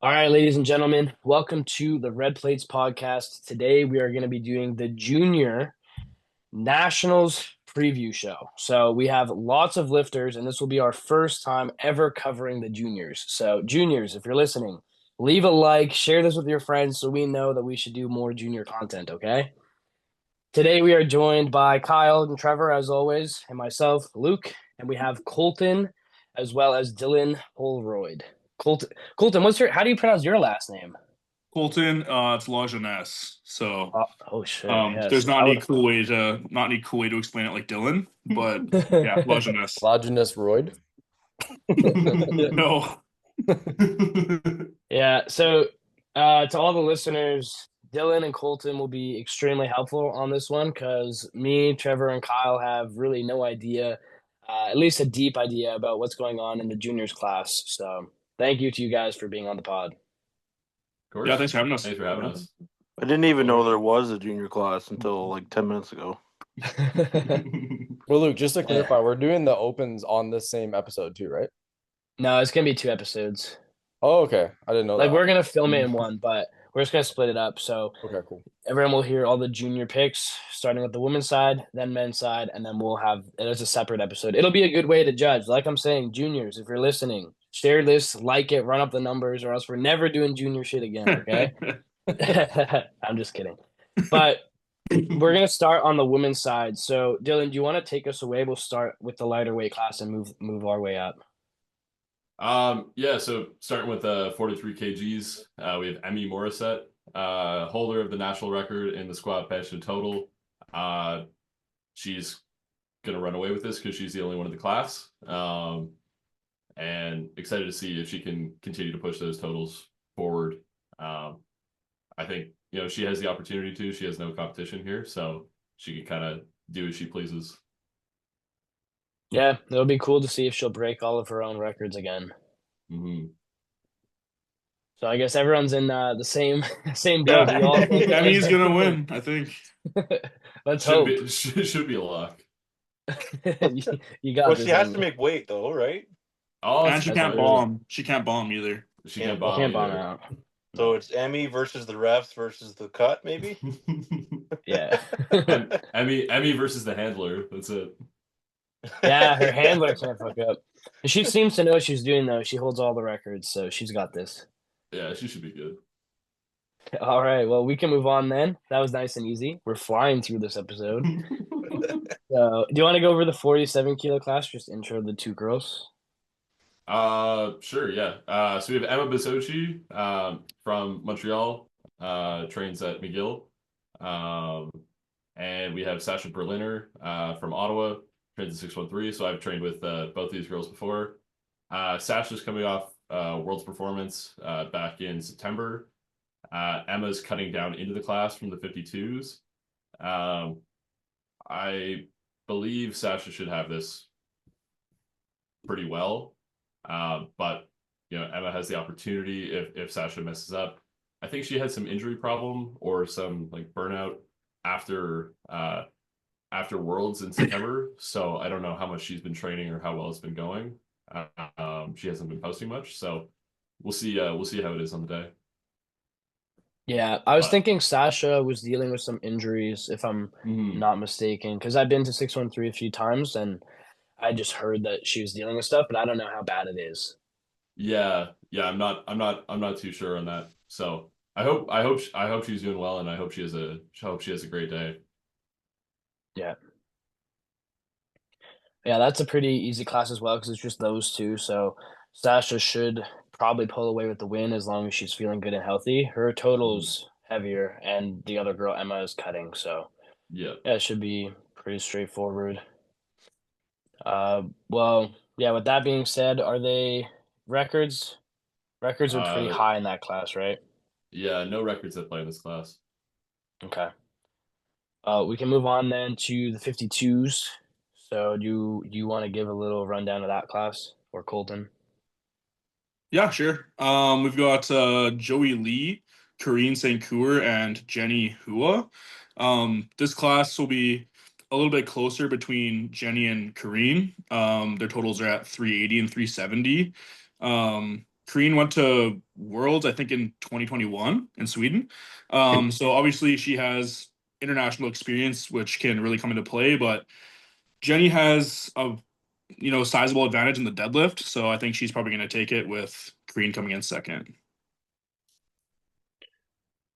All right, ladies and gentlemen, welcome to the Red Plates podcast. Today we are going to be doing the Junior Nationals preview show. So we have lots of lifters, and this will be our first time ever covering the juniors. So, juniors, if you're listening, leave a like, share this with your friends so we know that we should do more junior content, okay? Today we are joined by Kyle and Trevor, as always, and myself, Luke, and we have Colton as well as Dylan Holroyd. Colton, how do you pronounce your last name? Colton, it's La Jeunesse. So Oh shit, yes. there's I would not any cool way to explain it like Dylan, but yeah, La Jeunesse. Lajeunesse Royd. No. Yeah, so to all the listeners, Dylan and Colton will be extremely helpful on this one because me, Trevor, and Kyle have really no idea, at least a deep idea about what's going on in the juniors class. So thank you to you guys for being on the pod. Of course. Yeah, thanks for having us. Thanks for having us. I didn't even know there was a junior class until like 10 minutes ago. Well, Luke, just to clarify, we're doing the opens on this same episode too, right? No, it's gonna be 2 episodes. Oh, okay. I didn't know Like that. we're gonna film it in one, but we're just gonna split it up. So Okay, cool. everyone will hear all the junior picks, starting with the women's side, then men's side, and then we'll have it as a separate episode. It'll be a good way to judge. Like I'm saying, juniors, if you're listening, share this, like it, run up the numbers, or else we're never doing junior shit again. Okay? I'm just kidding. But we're gonna start on the women's side. So Dylan, do you want to take us away? We'll start with the lighter weight class and move our way up. Yeah, so starting with 43 kgs, we have Emmy Morissette, holder of the national record in the squat, bench, and total. She's gonna run away with this because she's the only one in the class. And excited to see if she can continue to push those totals forward. I think she has the opportunity to. She has no competition here, so she can kind of do as she pleases. Yeah, it'll be cool to see if she'll break all of her own records again. Mm-hmm. So I guess everyone's in the same boat. Yeah, We all think Emmy's gonna win, I think. Let's hope. Should be a lock. You got Well, this. she has Emmy. to make weight though, right? Oh, And she that's can't true. bomb. She can't bomb either. She can't Can't bomb bomb either. out. So it's Emmy versus the refs versus the cut, maybe. Yeah. Emmy versus the handler. That's it. Yeah, her handler can't fuck up. She seems to know what she's doing though. She holds all the records, so she's got this. Yeah, she should be good. All right, well, we can move on then. That was nice and easy. We're flying through this episode. So, do you want to go over the 47 kilo class? Just intro the two girls. Sure, yeah. So we have Emma Bisocci, from Montreal, trains at McGill. And we have Sasha Berliner, from Ottawa, trains at 613. So I've trained with both these girls before. Sasha's coming off World's Performance back in September. Emma's cutting down into the class from the 52s. I believe Sasha should have this pretty well. But Emma has the opportunity if Sasha messes up. I think she had some injury problem or some like burnout after Worlds in September. So I don't know how much she's been training or how well it's been going. She hasn't been posting much, so we'll see how it is on the day. Yeah, I was But- thinking Sasha was dealing with some injuries, if I'm Mhm. not mistaken, because I've been to 613 a few times and I just heard that she was dealing with stuff, but I don't know how bad it is. Yeah, I'm not too sure on that. So I hope she's doing well, and I hope she has a great day. Yeah. Yeah, that's a pretty easy class as well because it's just those two. So Sasha should probably pull away with the win as long as she's feeling good and healthy. Her total's heavier, and the other girl, Emma, is cutting. So Yeah. yeah, it should be pretty straightforward. Well, yeah, with that being said, are they records? Records are pretty high in that class, right? Yeah, no records that play in this class. Okay. We can move on then to the 52s. So do you want to give a little rundown of that class or Colton? Yeah, sure. We've got Joey Lee, Karine St. Cour, and Jenny Hua. This class will be a little bit closer between Jenny and Karine. Their totals are at 380 and 370. Kareen went to Worlds, I think, in 2021 in Sweden. So obviously she has international experience, which can really come into play. But Jenny has a sizable advantage in the deadlift, so I think she's probably going to take it with Kareen coming in second.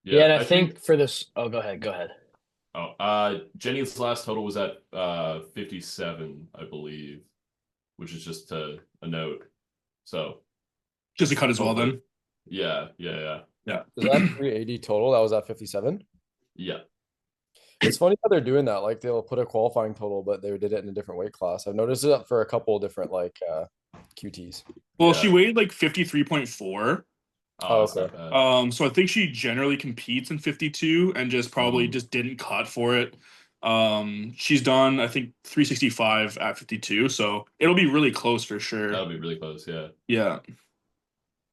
Yeah, and I I think for this, oh, go ahead. Jenny's last total was at 57, I believe, which is just a note. So Just a cut as well, hopefully, then. yeah. Yeah. Is that 380 total? That was at 57. Yeah. It's funny how they're doing that. Like they'll put a qualifying total, but they did it in a different weight class. I've noticed it for a couple different like QTs. Well, Yeah. she weighed like 53.4. Oh, That's okay. not bad. So I think she generally competes in 52 and just probably just didn't cut for it. She's done, I think, 365 at 52, so it'll be really close for sure. That'll be really close, yeah. Yeah.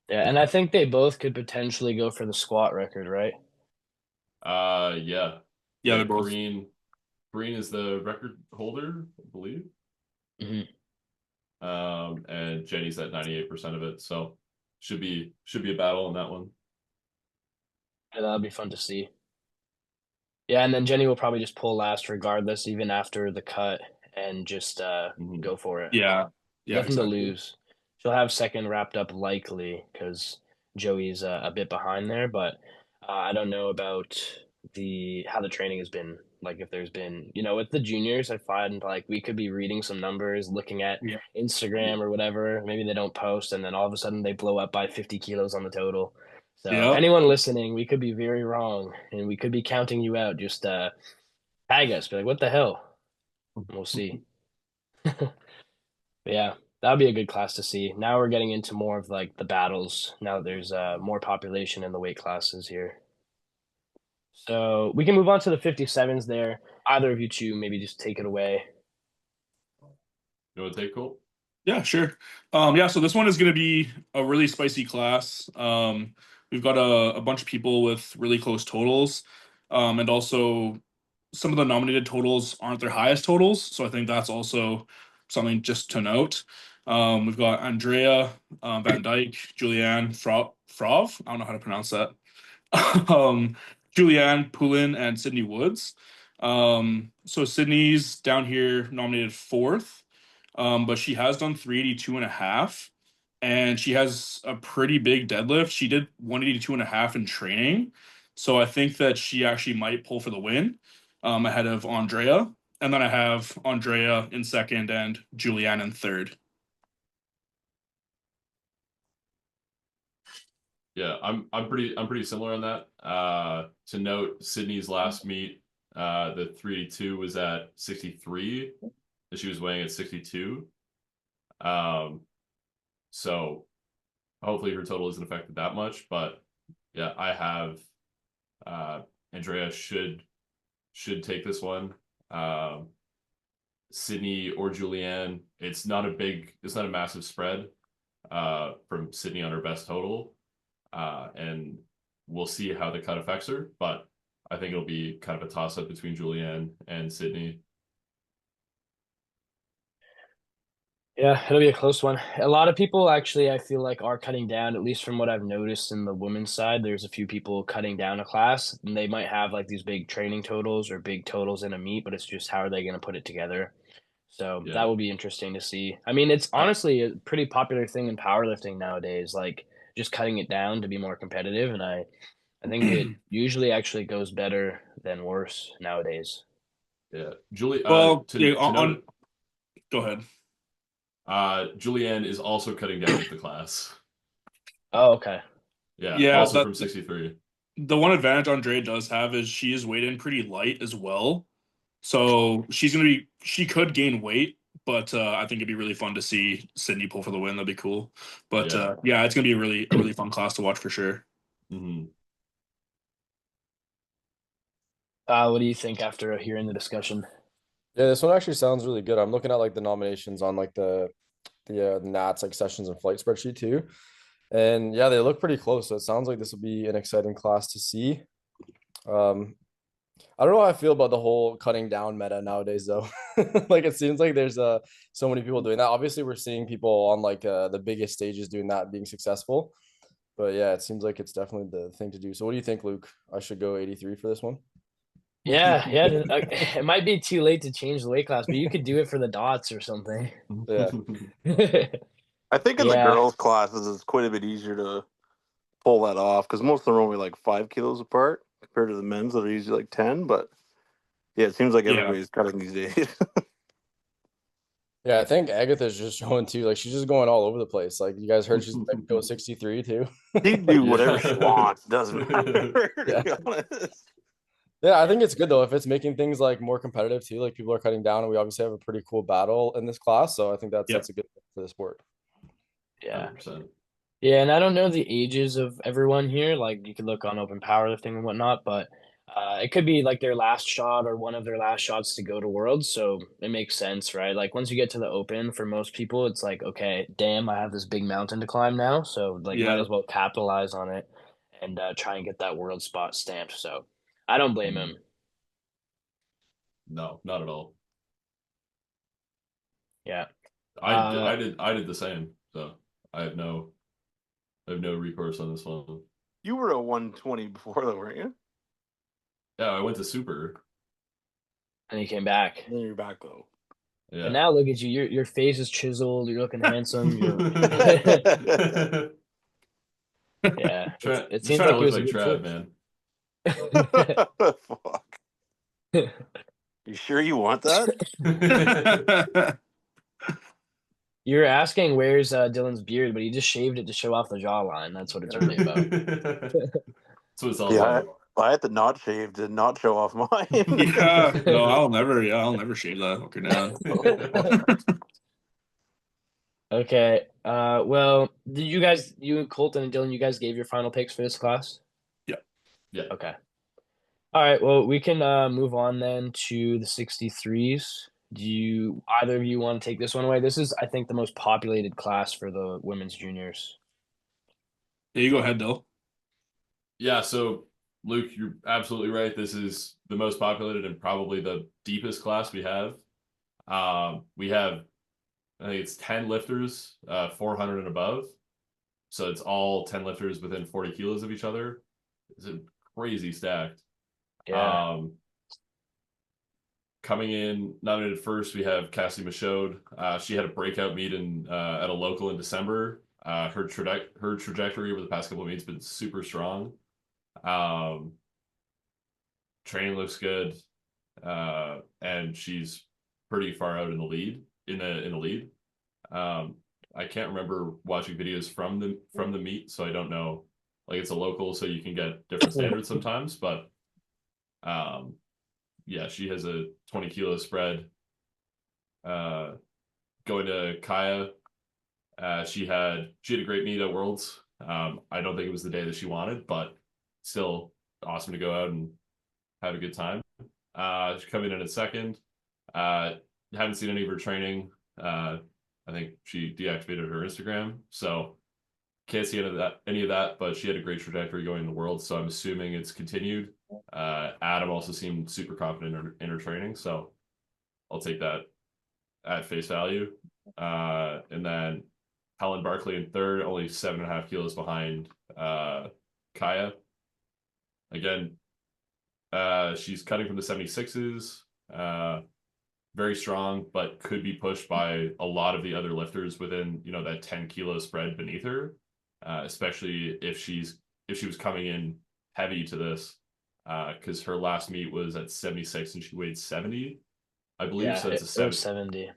Yeah, and I think they both could potentially go for the squat record, right? Yeah. Yeah, they're both. Green is the record holder, I believe. Mhm. And Jenny's at 98% of it, so should be a battle on that one. Yeah, that'll be fun to see. Yeah, and then Jenny will probably just pull last regardless, even after the cut, and just go for it. Yeah. Yeah, Nothing to exactly. lose. She'll have second wrapped up likely because Joey's a bit behind there, but I don't know about how the training has been. Like if there's been, with the juniors, I find like we could be reading some numbers, looking at Yeah. Instagram or whatever. Maybe they don't post, and then all of a sudden they blow up by 50 kilos on the total. So Yep. anyone listening, we could be very wrong, and we could be counting you out. Just tag us, be like, "What the hell?" And we'll see. But yeah, that would be a good class to see. Now we're getting into more of like the battles. Now that there's more population in the weight classes here. So we can move on to the 57s there. Either of you two, maybe just take it away. You want to take Colt? Yeah, sure. Yeah, so this one is going to be a really spicy class. We've got a bunch of people with really close totals. And also some of the nominated totals aren't their highest totals, so I think that's also something just to note. We've got Andrea Van Dyke, Julianne Frov. I don't know how to pronounce that. um, Julianne Poulin and Sydney Woods. So Sydney's down here nominated fourth, but she has done 382.5, and she has a pretty big deadlift. She did 182.5 in training, so I think that she actually might pull for the win ahead of Andrea. And then I have Andrea in second and Julianne in third. Yeah, I'm pretty similar on that. To note, Sydney's last meet, the 382 was at 63. She was weighing at 62. So hopefully her total isn't affected that much. But yeah, I have Andrea should take this one. Sydney or Julianne, it's not a massive spread from Sydney on her best total. And we'll see how the cut affects her, but I think it'll be kind of a toss-up between Julianne and Sydney. Yeah, it'll be a close one. A lot of people actually, I feel like, are cutting down, at least from what I've noticed in the women's side. There's a few people cutting down a class, and they might have like these big training totals or big totals in a meet, but it's just how are they going to put it together? So Yeah. that will be interesting to see. I mean, it's honestly a pretty popular thing in powerlifting nowadays, like just cutting it down to be more competitive. And I think it usually actually goes better than worse nowadays. Yeah, Julie. Well, To yeah, note, go ahead. Julianne is also cutting down the class. Oh, okay. Yeah, Yeah, also from 63. The one advantage Andre does have is she is weighed in pretty light as well. So she could gain weight, but I think it'd be really fun to see Sydney pull for the win. That'd be cool. But yeah, it's gonna be a really fun class to watch for sure. Mm-hmm. What do you think after hearing the discussion? Yeah, this one actually sounds really good. I'm looking at like the nominations on like the Nats like sessions and flight spreadsheet too. And yeah, they look pretty close. So it sounds like this will be an exciting class to see. I don't know how I feel about the whole cutting down meta nowadays, though. Like it seems like there's so many people doing that. Obviously, we're seeing people on like the biggest stages doing that, being successful. But yeah, it seems like it's definitely the thing to do. So what do you think, Luke? I should go 83 for this one? Yeah, yeah. It might be too late to change the weight class, but you could do it for the dots or something. Yeah. I think in the Yeah, girls' classes, it's quite a bit easier to pull that off because most of them are only like 5 kilos apart compared to the men's that are usually like 10. But yeah, it seems like Yeah. everybody's cutting these days. Yeah, I think Agatha's just showing too. Like she's just going all over the place. Like you guys heard she's like go 63 too. She can do whatever she Yeah. wants. Doesn't matter, to Yeah. be honest. Yeah, I think it's good though if it's making things like more competitive too. Like people are cutting down, and we obviously have a pretty cool battle in this class. So I think that's Yep. a good thing for the sport. yeah. 100%. Yeah, and I don't know the ages of everyone here. Like you could look on open powerlifting and whatnot, but it could be like their last shot or one of their last shots to go to Worlds. So it makes sense, right? Like once you get to the open, for most people, it's like, okay, damn, I have this big mountain to climb now. So like, might Yeah. as well capitalize on it and try and get that world spot stamped. So I don't blame him. No, not at all. Yeah. I did the same. So I have no recourse on this one. You were a 120 before, though, weren't you? Yeah, I went to super. And he came back. Then you're back, though. Yeah. And now look at you. Your face is chiseled. You're looking handsome. Yeah. It Just seems trying like to he look was a like good Trav, fit. Fuck. You sure you want that? You're asking where's Dylan's beard, but he just shaved it to show off the jawline. That's what it's really about. That's what it's all Yeah, about. I had to not shave to not show off mine. Yeah. No, I'll never shave that fucker down. Okay. Well, did you Colton and Dylan, you guys gave your final picks for this class? Yeah. Yeah. Okay. All right. Well, we can move on then to the 63s. Do you either of you want to take this one away? This is, I think, the most populated class for the women's juniors. Yeah, you go ahead, Dill. Yeah, so Luke, you're absolutely right. This is the most populated and probably the deepest class we have. We have, I think it's 10 lifters, 400 and above. So it's all 10 lifters within 40 kilos of each other. It's a crazy stacked. Yeah. Coming in nominated first, we have Cassie Michaud. She had a breakout meet at a local in December. Her trajectory over the past couple of meets has been super strong. Training looks good, and she's pretty far out in the lead. I can't remember watching videos from the meet, so I don't know. Like it's a local, so you can get different standards sometimes, but yeah, she has a 20-kilo spread. Going to Kaya, she had a great meet at Worlds. I don't think it was the day that she wanted, but still awesome to go out and have a good time. She's coming in at second. Haven't seen any of her training. I think she deactivated her Instagram, so can't see any of that. But she had a great trajectory going to Worlds, so I'm assuming it's continued. Adam also seemed super confident in her training, so I'll take that at face value. And then Helen Barkley in third, only 7.5 kilos behind Kaya. Again, she's cutting from the 76s. Very strong, but could be pushed by a lot of the other lifters within that 10-kilo spread beneath her, especially if she was coming in heavy to this, because her last meet was at 76 and she weighed 70, I believe. Yeah, So it's it was 70.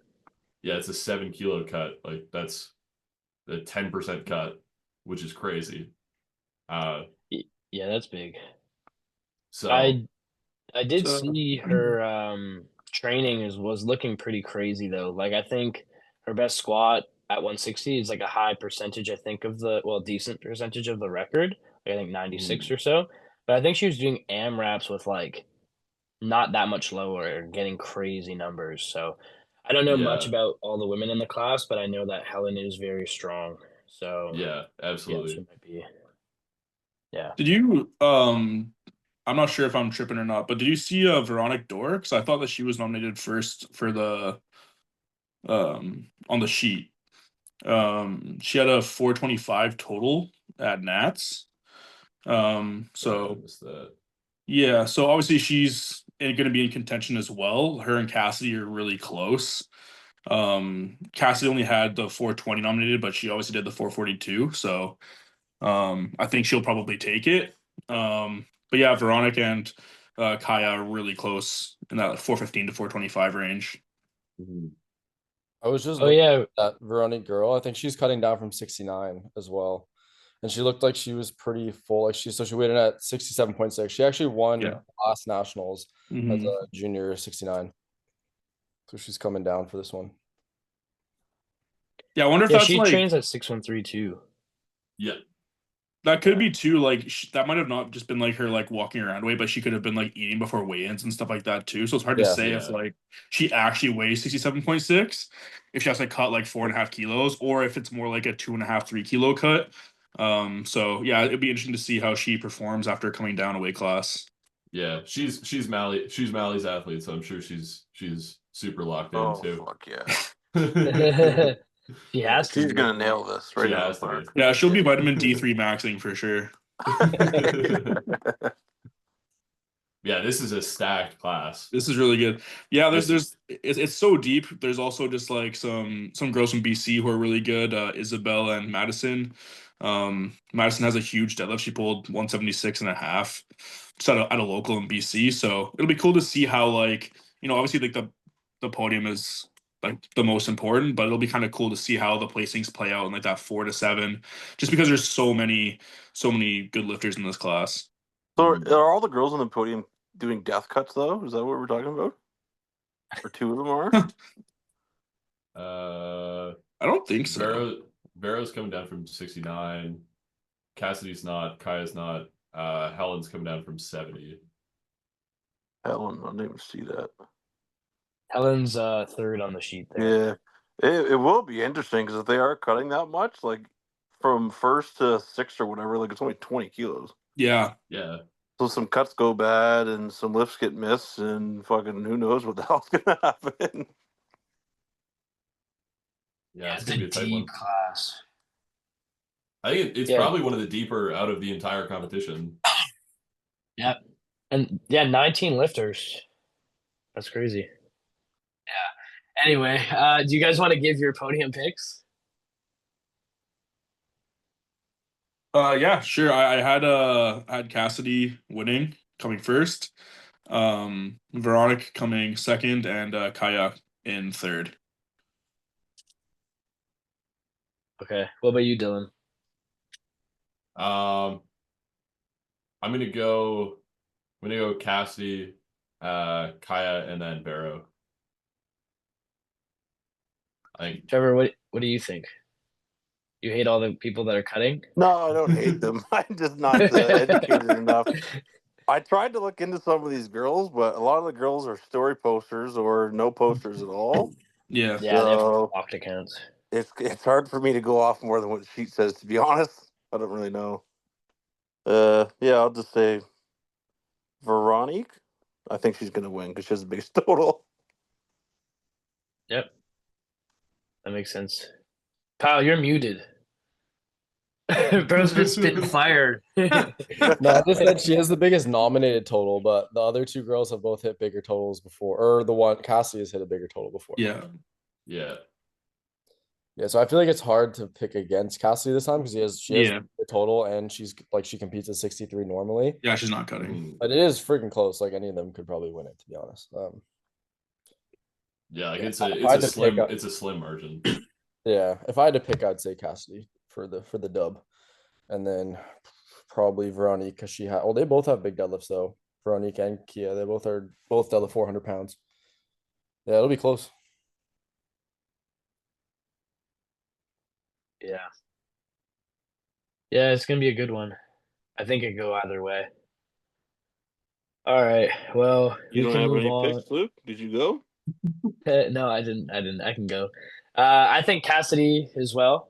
Yeah, it's a 7-kilo cut. Like that's a 10% cut, which is crazy. Yeah, that's big. So I did So- see her training was looking pretty crazy though. Like I think her best squat at 160 is like a high percentage, I think, decent percentage of the record. Like I think 96 or so. But I think she was doing AMRAPs with like not that much lower and getting crazy numbers. So I don't know much Yeah. about all the women in the class, but I know that Helen is very strong. So yeah, yeah, absolutely. she might be. Yeah. Did you I'm not sure if I'm tripping or not, but did you see Veronique Dorr? Because I thought that she was nominated first for the on the sheet. She had a 425 total at Nats. I missed that. Yeah, so obviously she's going to be in contention as well. Her and Cassidy are really close. Cassidy only had the 420 nominated, but she obviously did the 442. So I think she'll probably take it. But yeah, Veronica and Kaya are really close in that 415 to 425 range. I was just Oh looking yeah, at Veronique girl. I think she's cutting down from 69 as well. And she looked like she was pretty full. Like she weighed in at 67.6. She actually won Yeah. last nationals as Mhm. a junior 69. So she's coming down for this one. Yeah, I wonder if yeah, that's she like trains at 613 too. Yeah. that could be too. Like that might have not just been like her like walking around weight, but she could have been like eating before weigh-ins and stuff like that too. So it's hard to Yeah. say if Yeah. like she actually weighs 67.6, if she has to cut like 4.5 kilos, or if it's more like a 2.5, 3 kilo cut. So yeah, it'd be interesting to see how she performs after coming down a weight class. Yeah. She's Mally's athlete, so I'm sure she's super locked in Oh too. fuck yeah. She has to She's be. gonna nail this right She now. has to be. Yeah, she'll be vitamin D3 maxing for sure. Yeah, this is a stacked class. This is really good. Yeah, This it's so deep. There's also just like some girls from BC who are really good. Isabel and Madison. Madison has a huge deadlift. She pulled 176 and a half just at a local in BC. So it'll be cool to see how like, obviously like the podium is like the most important, but it'll be kind of cool to see how the placings play out in like that 4 to 7, just because there's so many good lifters in this class. So are all the girls on the podium doing death cuts though? Is that what we're talking about? Or two of them are? I don't think so. Vero's coming down from 69. Cassidy's not. Kaya's not. Helen's coming down from 70. Helen, I didn't even see that. Helen's third on the sheet there. Yeah, it will be interesting because if they are cutting that much, like from first to sixth or whatever, like it's only 20 kilos. Yeah. Yeah. So some cuts go bad and some lifts get missed and fucking who knows what the hell's gonna happen. Yeah, it's It's gonna a be a tight deep one. class. I think it's Yeah. probably one of the deeper out of the entire competition. Yep. And yeah, 19 lifters. That's crazy. Yeah. Anyway, do you guys want to give your podium picks? Yeah, sure. I had Cassidy winning, coming first. Veronica coming second, and Kaya in third. Okay. What about you, Dylan? I'm gonna go Cassidy, Kaya, and then Vero. I think Trevor, what do you think? You hate all the people that are cutting? No, I don't hate them. I'm just not educated enough. I tried to look into some of these girls, but a lot of the girls are story posters or no posters at all. Yeah. Yeah, they have So locked accounts. it's hard for me to go off more than what the sheet says, to be honest. I don't really know. Yeah, I'll just say Veronique. I think she's gonna win because she has the biggest total. Yep. That makes sense. Kyle, you're muted. Bro's been spitting fire. No, I just said she has the biggest nominated total, but the other two girls have both hit bigger totals before, or the one Cassie has hit a bigger total before. Yeah. yeah. Yeah, so I feel like it's hard to pick against Cassie this time because she has Yeah. the total and she competes at 63 normally. Yeah, she's not cutting. But it is freaking close. Like any of them could probably win it, to be honest. Yeah, like Yeah, it's if I had a to slim pick it's a slim margin. Yeah, if I had to pick, I'd say Cassidy for the dub, and then probably Veronique because they both have big deadlifts though. Veronique and Kia, they both deadlift 400 pounds. Yeah, it'll be close. Yeah. Yeah, it's gonna be a good one. I think it could go either way. All right. Well, You we don't can have move any on. picks, Luke? Did you go? No, I didn't. I can go. I think Cassidy as well.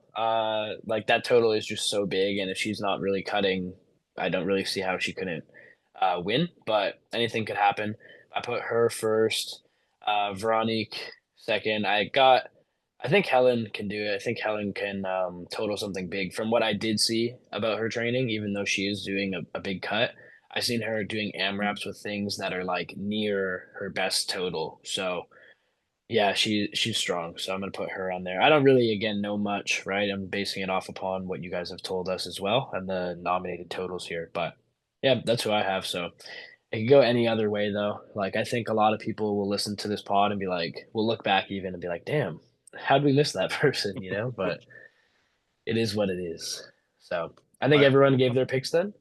Like that total is just so big, and if she's not really cutting, I don't really see how she couldn't win, but anything could happen. I put her first, Veronique second. I think Helen can do it. I think Helen can total something big. From what I did see about her training, even though she is doing a big cut, I've seen her doing AMRAPs with things that are like near her best total. So yeah, she's strong. So I'm gonna put her on there. I don't really again know much, right? I'm basing it off upon what you guys have told us as well and the nominated totals here. But yeah, that's who I have. So it could go any other way though. Like I think a lot of people will listen to this pod and be like, we'll look back even and be like, damn, how'd we miss that person, you know? But it is what it is. So I think I everyone gave their picks then.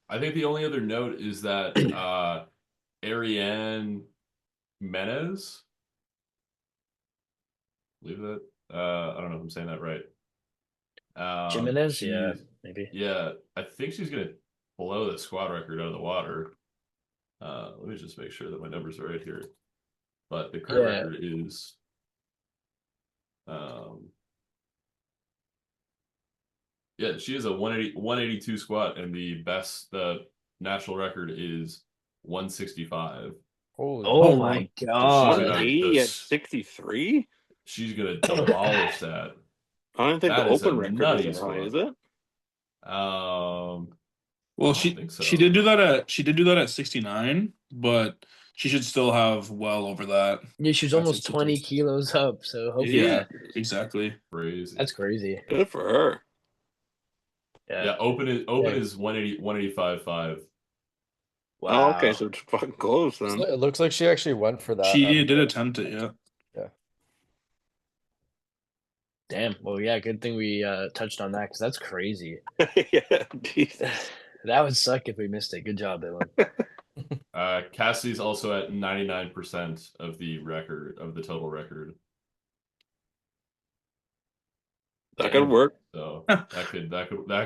I think the only other note is that Ariane Menez, believe that. I don't know if I'm saying that right. Jimenez, yeah, She's maybe. yeah, I think she's gonna blow the squad record out of the water. Let me just make sure that my numbers are right here. But the current Yeah. record is yeah, she is a 182 squat, and the national record is 165. Holy Oh shit. my So she's god. gonna 180 at 63? she's gonna demolish that. I don't think the That is a open record is nutty that high, squat. is it? Well, I don't think she so. did do that at 69, but she should still have well over that Yeah, she was at almost 63. 20 kilos up. So hopefully Yeah, exactly. Crazy. that's crazy. Good for her. Yeah. Yeah, open Yeah. is 185.5. Oh, okay, Wow. so it's fucking close then. It looks like she actually went for that. She did attempt it, yeah. Yeah. Damn. Well, yeah, good thing we touched on that because that's crazy. Yeah, Jesus. That would suck if we missed it. Good job, Dylan. Cassidy's also at 99% of the total record. That could work. So that could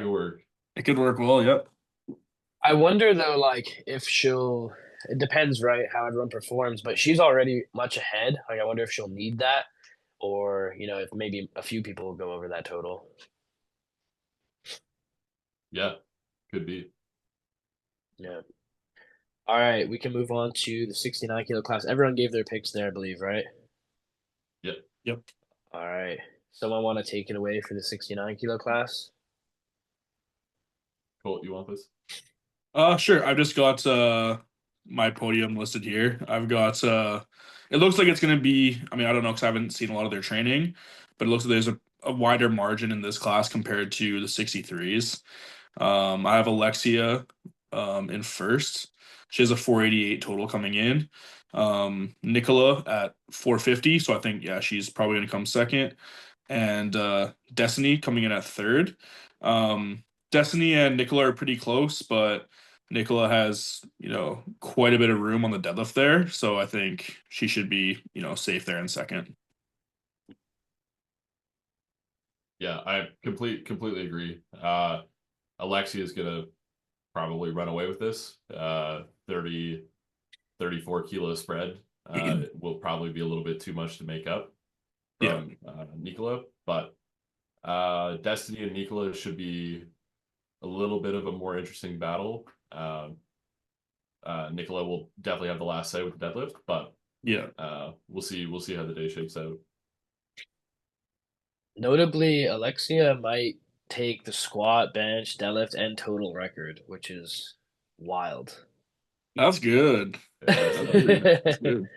work. It could work well, yep. I wonder though, like if she'll. It depends, right, how everyone performs. But she's already much ahead. Like I wonder if she'll need that, or if maybe a few people will go over that total. Yeah, could be. Yeah. All right, we can move on to the 69 kilo class. Everyone gave their picks there, I believe, right? Yep. Yep. All right. Someone want to take it away for the 69 kilo class? Colt, you want this? Sure. I've just got my podium listed here. I've got it looks like it's gonna be, I mean, I don't know because I haven't seen a lot of their training, but it looks like there's a wider margin in this class compared to the 63s. I have Alexia in first. She has a 488 total coming in. Nicola at 450, so I think yeah, she's probably gonna come second. And Destiny coming in at third. Destiny and Nicola are pretty close, but Nicola has, quite a bit of room on the deadlift there. So I think she should be, safe there in second. Yeah, I completely agree. Alexia is gonna probably run away with this. 34 kilo spread will probably be a little bit too much to make up from Nicola, but Destiny and Nicola should be a little bit of a more interesting battle. Nicola will definitely have the last say with the deadlift, but Yeah. we'll see how the day shakes out. Notably, Alexia might take the squat, bench, deadlift, and total record, which is wild. That's good. That's good.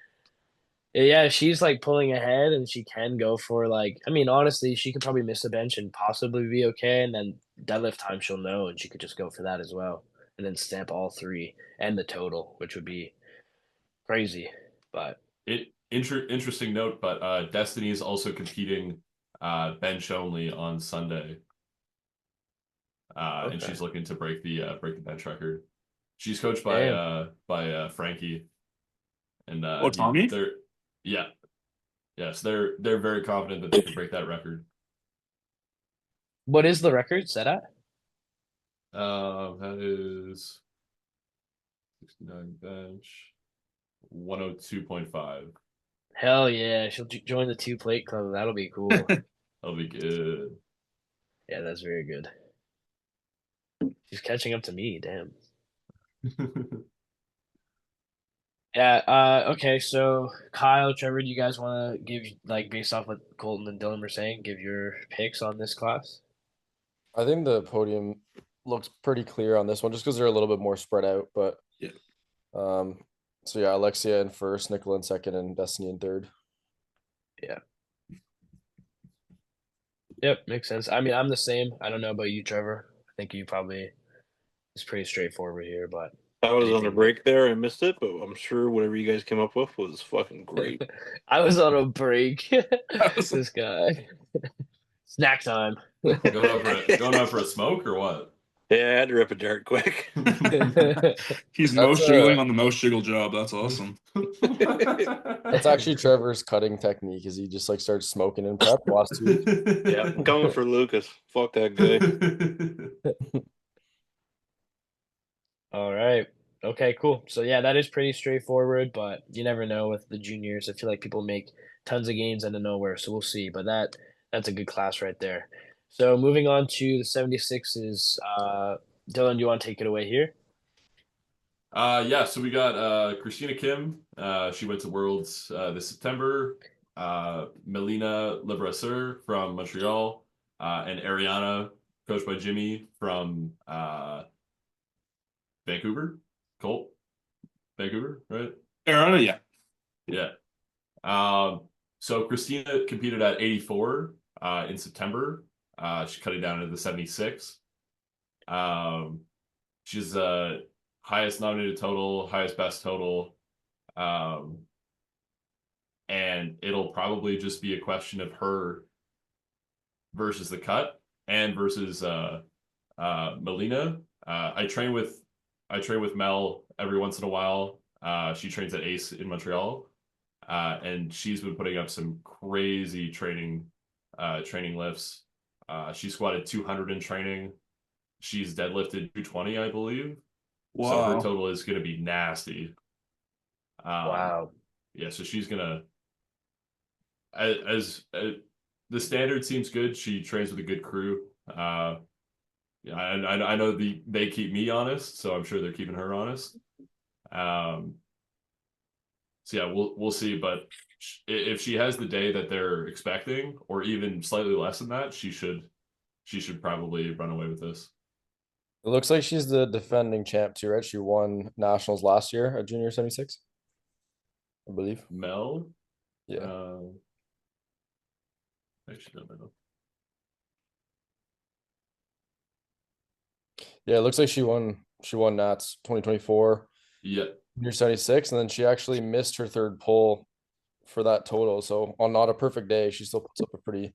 Yeah, she's like pulling ahead and she can go for like, I mean, honestly, she could probably miss a bench and possibly be okay. And then deadlift time she'll know and she could just go for that as well. And then stamp all three and the total, which would be crazy. But Interesting note, but Destiny is also competing bench only on Sunday. And Okay. she's looking to break the bench record. She's coached by Frankie. And Tommy? Yes, they're very confident that they can break that record. What is the record set at? That is 69 bench, 102.5. Hell yeah, she'll join the 2 plate club. That'll be cool. That'll be good. Yeah, that's very good. She's catching up to me. Damn. Yeah. Okay. So Kyle, Trevor, do you guys want to give like based off what Colton and Dylan were saying, give your picks on this class? I think the podium looks pretty clear on this one, just because they're a little bit more spread out. But Yeah. um, so yeah, Alexia in first, Nicola in second, and Destiny in third. Yeah. Yep, makes sense. I mean, I'm the same. I don't know about you, Trevor. I think you probably it's pretty straightforward here, but I was on a anything. break there. I missed it, but I'm sure whatever you guys came up with was fucking great. I was on a break. That was- This guy. Snack time. Going out for a smoke or what? Yeah, I had to rip a dart quick. He's That's mouse jiggling on the mouse jiggle job. That's awesome. That's actually Trevor's cutting technique. Is he just like starts smoking in prep the last 2 weeks? Yeah, I'm coming for Lucas. Fuck that guy. All right. Okay, cool. So yeah, that is pretty straightforward, but you never know with the juniors. I feel like people make tons of gains out of nowhere, so we'll see. But that's a good class right there. So moving on to the 76s, Dylan, do you want to take it away here? Yeah, so we got Christina Kim. She went to Worlds this September. Melina Lebrasseur from Montreal, and Ariana, coached by Jimmy from Vancouver. Colt, Vancouver, right? Aaron, yeah. Yeah. So Christina competed at 84 in September. She's cutting down to the 76. She's highest nominated total, highest best total. And it'll probably just be a question of her versus the cut and versus Melina. I train with Mel every once in a while. She trains at Ace in Montreal. And she's been putting up some crazy training lifts. She squatted 200 in training. She's deadlifted 220, I believe. So her Wow. total is going to be nasty. Wow. Yeah, so she's gonna as the standard seems good. She trains with a good crew. Yeah, I know they keep me honest, so I'm sure they're keeping her honest. Um, so yeah, we'll see. But if she has the day that they're expecting, or even slightly less than that, she should probably run away with this. It looks like she's the defending champ too, right? She won nationals last year at junior 76, I believe. Mel, Yeah. actually don't know. Yeah, it looks like she won Nats 2024, Yeah, junior 76, and then she actually missed her third pull for that total. So on not a perfect day, she still puts up a pretty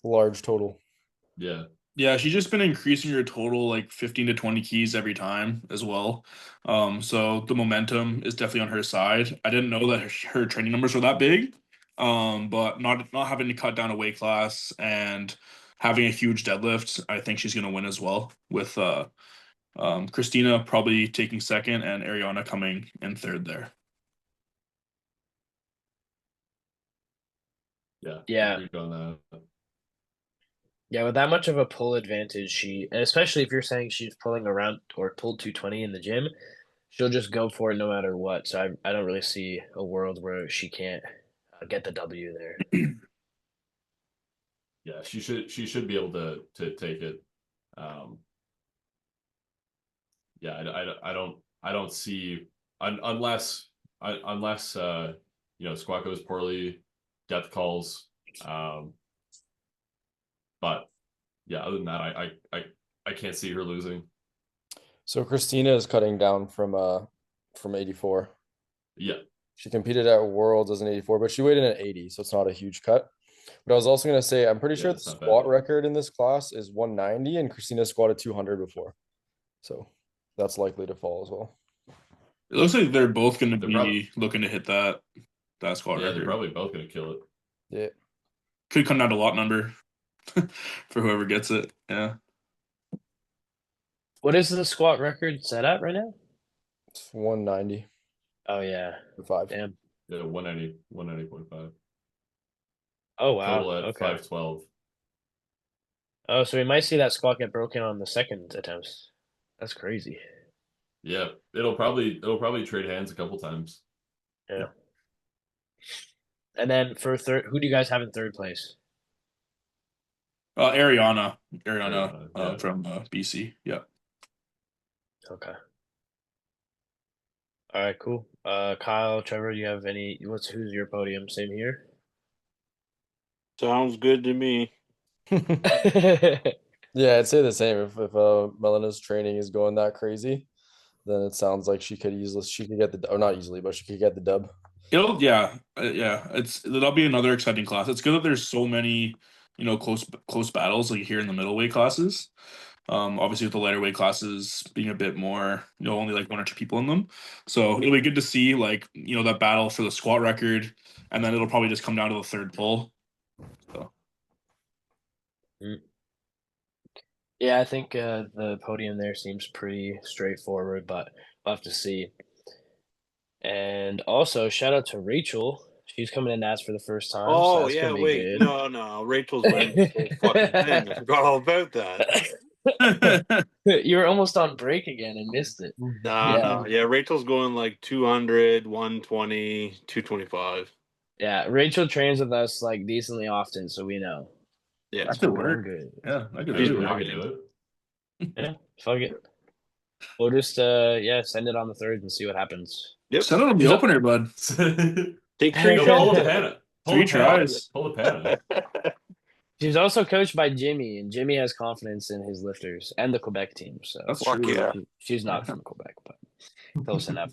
large total. yeah. Yeah, she's just been increasing her total like 15 to 20 keys every time as well. So the momentum is definitely on her side. I didn't know that her training numbers were that big. But not having to cut down a weight class and having a huge deadlift, I think she's gonna win as well. With Christina probably taking second and Ariana coming in third there. Yeah, Yeah. agreed on that. Yeah, with that much of a pull advantage, and especially if you're saying she's pulling around or pulled 220 in the gym, she'll just go for it no matter what. So I don't really see a world where she can't get the W there. Yeah, she should be able to take it. Um, yeah, I don't see unless squat goes poorly, death calls. But yeah, other than that, I can't see her losing. So Christina is cutting down from 84. Yeah, She competed at Worlds as an 84, but she weighed in at 80, so it's not a huge cut. But I was also going to say, I'm pretty yeah, sure the it's not bad. squat record in this class is 190, and Christina squatted 200 before. So that's likely to fall as well. It looks like they're both gonna They're be looking to hit that squad Yeah, they're record. probably both gonna kill it. Yeah. Could come down to lot number for whoever gets it. Yeah. What is the squat record set at right now? It's 190 Oh yeah. for 5. Damn. Yeah, 190.5. Oh wow. Total at Okay. 512. Oh, so we might see that squat get broken on the second attempts. That's crazy. Yeah, it'll probably trade hands a couple times. Yeah. And then for third, who do you guys have in third place? Ariana Yeah. from BC. Yeah. Okay. All right, cool. Kyle, Trevor, do you have any? Who's your podium? Same here. Sounds good to me. Yeah, I'd say the same. If Melena's training is going that crazy, then it sounds like she could get the, or not easily, but she could get the dub. That'll be another exciting class. It's good that there's so many, close battles like here in the middleweight classes. Obviously with the lighter weight classes being a bit more, only like one or two people in them. So it'll be good to see like, that battle for the squat record, and then it'll probably just come down to the third pull. So Yeah, I think the podium there seems pretty straightforward, but we'll have to see. And also, shout out to Rachel. She's coming in as for the first time, so Oh that's yeah, gonna be wait, good. no, Rachel's winning this whole fucking thing. I forgot all about that. You were almost on break again and missed it. Yeah, Rachel's going like 200, 120, 225. Yeah, Rachel trains with us like decently often, so we know. Yeah, that could We're work. good. Yeah, that could She's really I work. could do it. Yeah, fuck it. We'll just send it on the third and see what happens. Yep. Send it on the He's- opener, bud. Take Yo, three Yo, pull pull shots. a Pana. Three tries. Pull a Pana. She's also coached by Jimmy, and Jimmy has confidence in his lifters and the Quebec team. So That's Fuck true. yeah. she's not from Quebec, but close enough.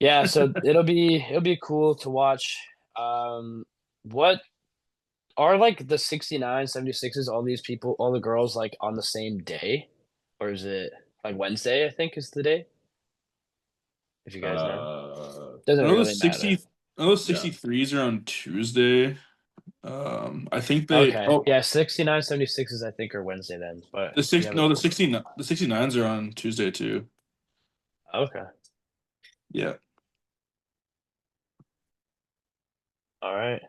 Yeah, so it'll be cool to watch. What are like the 69, 76s, all these people, all the girls like on the same day? Or is it like Wednesday, I think is the day? If you guys know. Doesn't I know the really matter. 60. I know the 63s are on Tuesday. I think they. Okay. Oh, Yeah, 69, 76s I think are Wednesday then. But the if you six. have No, it- the 69s are on Tuesday too. Okay. Yeah. All right.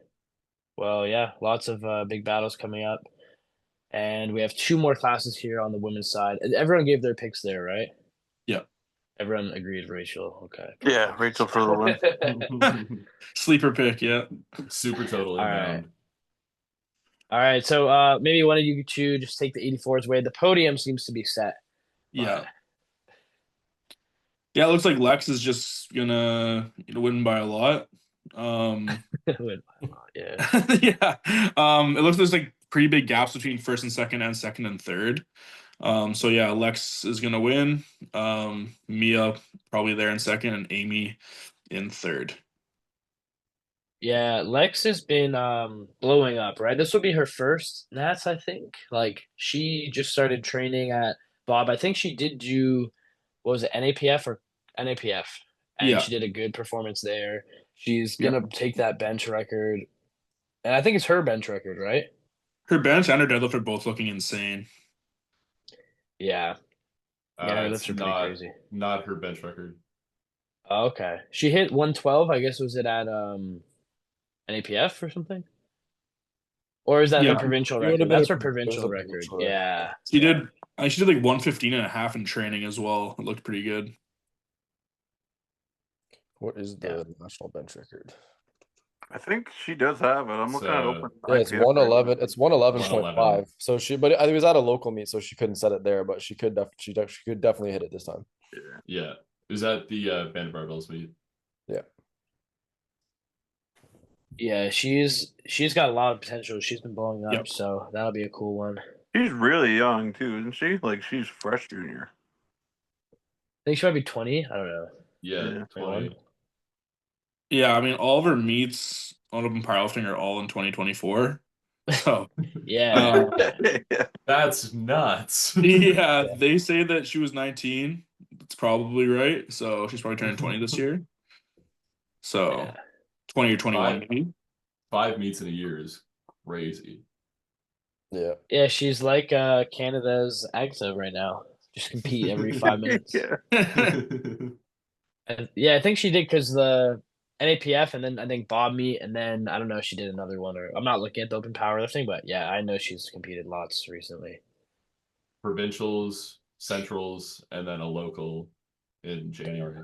Well, yeah, lots of big battles coming up. And we have two more classes here on the women's side. Everyone gave their picks there, right? Yeah. Everyone agreed, Rachel. Okay. Yeah, Rachel for the win. Sleeper pick. Yeah. Super total All right. inbound. All right. So maybe one of you two just take the 84s away. The podium seems to be set. Yeah. Yeah. It looks like Lex is just gonna win by a lot. Yeah. Yeah. It looks there's like pretty big gaps between first and third. So yeah, Lex is gonna win. Mia probably there in second, and Amy in third. Yeah, Lex has been blowing up, right? This will be her first Nats, I think. Like she just started training at Bob. I think she did do what was it, NAPF or NAPF? And Yeah. she did a good performance there. She's Yeah. gonna take that bench record. And I think it's her bench record, right? Her bench and her deadlift are both looking insane. Yeah. Yeah, her It's lifts are pretty crazy. not her bench record. Oh, okay. She hit 112, I guess was it at NAPF or something? Or is that Yeah. her provincial It would have record? been That's a her pro- it was provincial a record. provincial Yeah. She did 115 and a half in training as well. It looked pretty good. What is the national bench record? I think she does have it. I'm looking at open. Yeah, it's IPF right 111. now. It's 111.5. 111. So but it was at a local meet, so she couldn't set it there, but she could definitely hit it this time. Yeah. It was at the band barbells meet. Yeah, she's got a lot of potential. She's been blowing up, Yep. so that'll be a cool one. She's really young too, isn't she? Like she's fresh junior. I think she might be 20. I don't know. Yeah, 20. Yeah, I mean all of her meets on open powerlifting are all in 2024. So Yeah. That's nuts. yeah, they say that she was 19. That's probably right. So she's probably turning 20 this year. So Yeah. 20 or 21 Five. maybe. 5 meets in a year is crazy. Yeah. Yeah, she's like Canada's Agsa right now. Just compete every 5 minutes. Yeah. Yeah, I think she did because the NAPF and then I think Bob meet and then I don't know if she did another one or I'm not looking at the open powerlifting, but yeah, I know she's competed lots recently. Provincials, centrals, and then a local in January.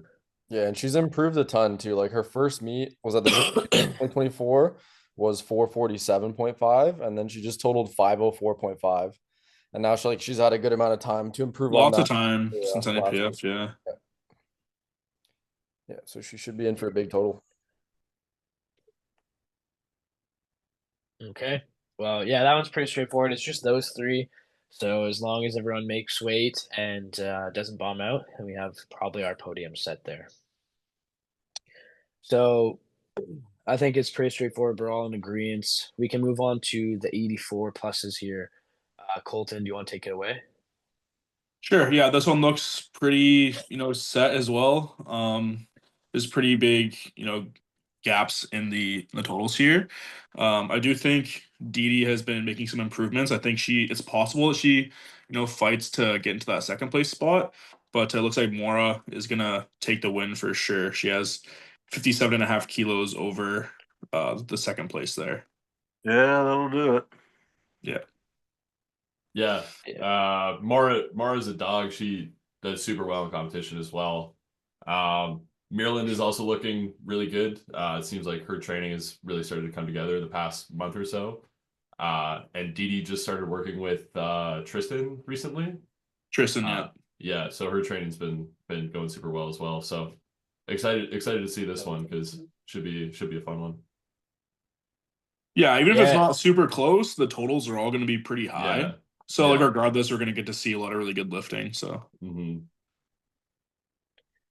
Yeah, and she's improved a ton too. Like her first meet was at the 2024 was 447.5, and then she just totaled 504.5. And now she's had a good amount of time to improve on Lots that. of time Yeah, since last week. NAPF, yeah. Yeah, so she should be in for a big total. Okay. Well, yeah, that one's pretty straightforward. It's just those three. So as long as everyone makes weight and doesn't bomb out, then we have probably our podium set there. So I think it's pretty straightforward. We're all in agreement. We can move on to the 84 pluses here. Colton, do you want to take it away? Sure. Yeah, this one looks pretty, set as well. There's pretty big, gaps in the totals here. I do think Dee has been making some improvements. I think it's possible that she, fights to get into that second place spot, but it looks like Mora is gonna take the win for sure. She has 57.5 kilos over the second place there. Yeah, that'll do it. Yeah. Yeah. Mara's a dog. She does super well in competition as well. Maryland is also looking really good. It seems like her training has really started to come together the past month or so. And Dee just started working with Tristan recently. Tristan, yeah. Yeah, so her training's been going super well as well. So excited to see this one because should be a fun one. Yeah, even if it's Yeah. not super close, the totals are all going to be pretty high. Yeah. So, Yeah. regardless, we're going to get to see a lot of really good lifting. So,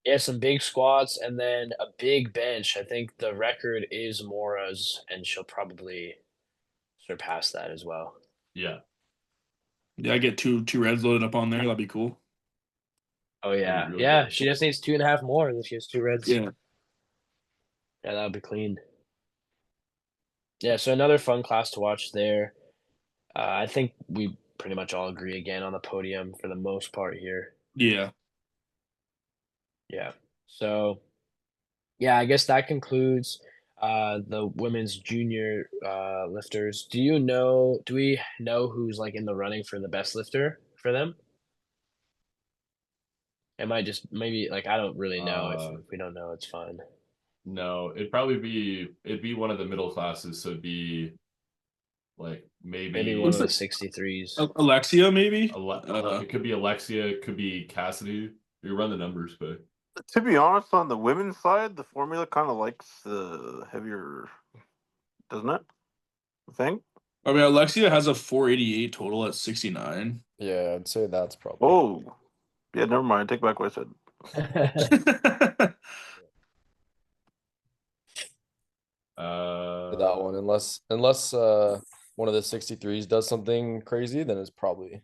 Yeah, some big squats and then a big bench. I think the record is Mora's, and she'll probably surpass that as well. Yeah. yeah, I get two reds loaded up on there. That'd be cool. Oh yeah, really yeah. good. She just needs 2.5 more, and then she has 2 reds. Yeah. Yeah, that would be clean. Yeah, so another fun class to watch there. I think we pretty much all agree again on the podium for the most part here. Yeah. Yeah. So, yeah, I guess that concludes the women's junior lifters. Do we know who's like in the running for the best lifter for them? It might just maybe like I don't really know. If we don't know, it's fine. No, it'd be one of the middle classes, so it'd be like Maybe one of the 63s. Alexia, maybe? it could be Alexia, it could be Cassidy. You run the numbers, but To be honest, on the women's side, the formula kind of likes the heavier, doesn't it? I think. I mean, Alexia has a 488 total at 69. Yeah, I'd say that's probably. Oh, yeah. Never mind. Take back what I said. That one, unless one of the 63s does something crazy, then it's probably